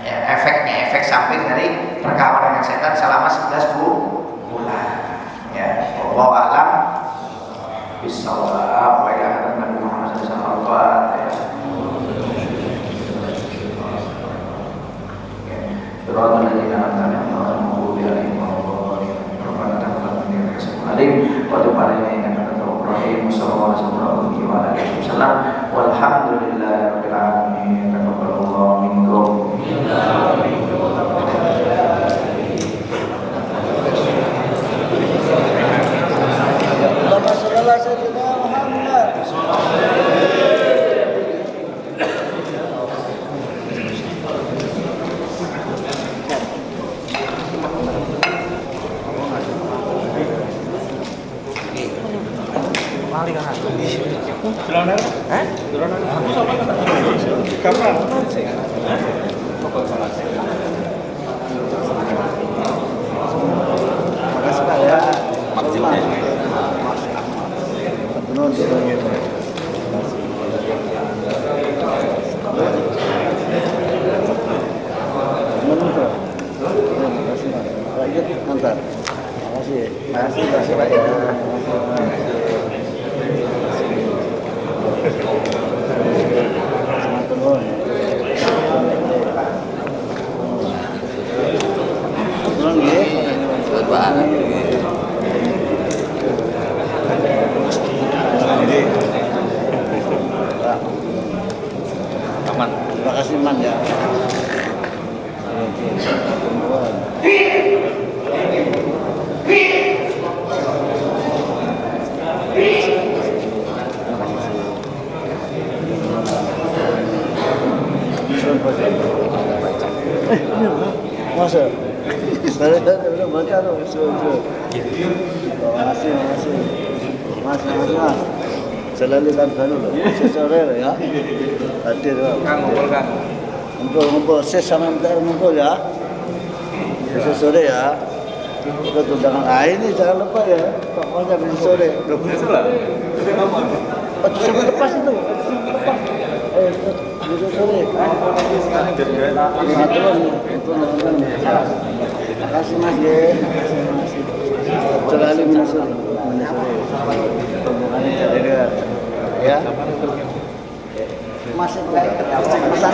Ya, efeknya, efek samping dari perkawanan dengan setan selama 11 bulan. Ya, wallahu a'lam bishawab. Wa ila Nabi Muhammad sallallahu alaihi wasallam. Suratul ladzina an'amta alaihim ghairil maghdubi alaihim waladdallin. Wa tub alaihim innaka tawwabur rahim. Sallallahu alaihi wasallam. Walhamdulillahirabbil alamin. Taqabbalallahu minkum. Terima kasih. sebentar. Makasih. Makasih Pak ya. Aman. Terima kasih Man ya. Masa? Saya udah baca tuh. Makasih. Mas. Selalu kan baru loh. Sore loh ya. Hadir loh. Kang ngumpul Kang. Ngumpul. Ses sama MTR ngumpul ya. Besok sore ya. Ikut undangan. Ini jangan lupa ya. Pokoknya besok sore. Besok lah. Sampai lepas itu. Besok sore. Terima kasih Mas ya. Selalu menyusuri. Hubungannya jadi ya. Masih pesan.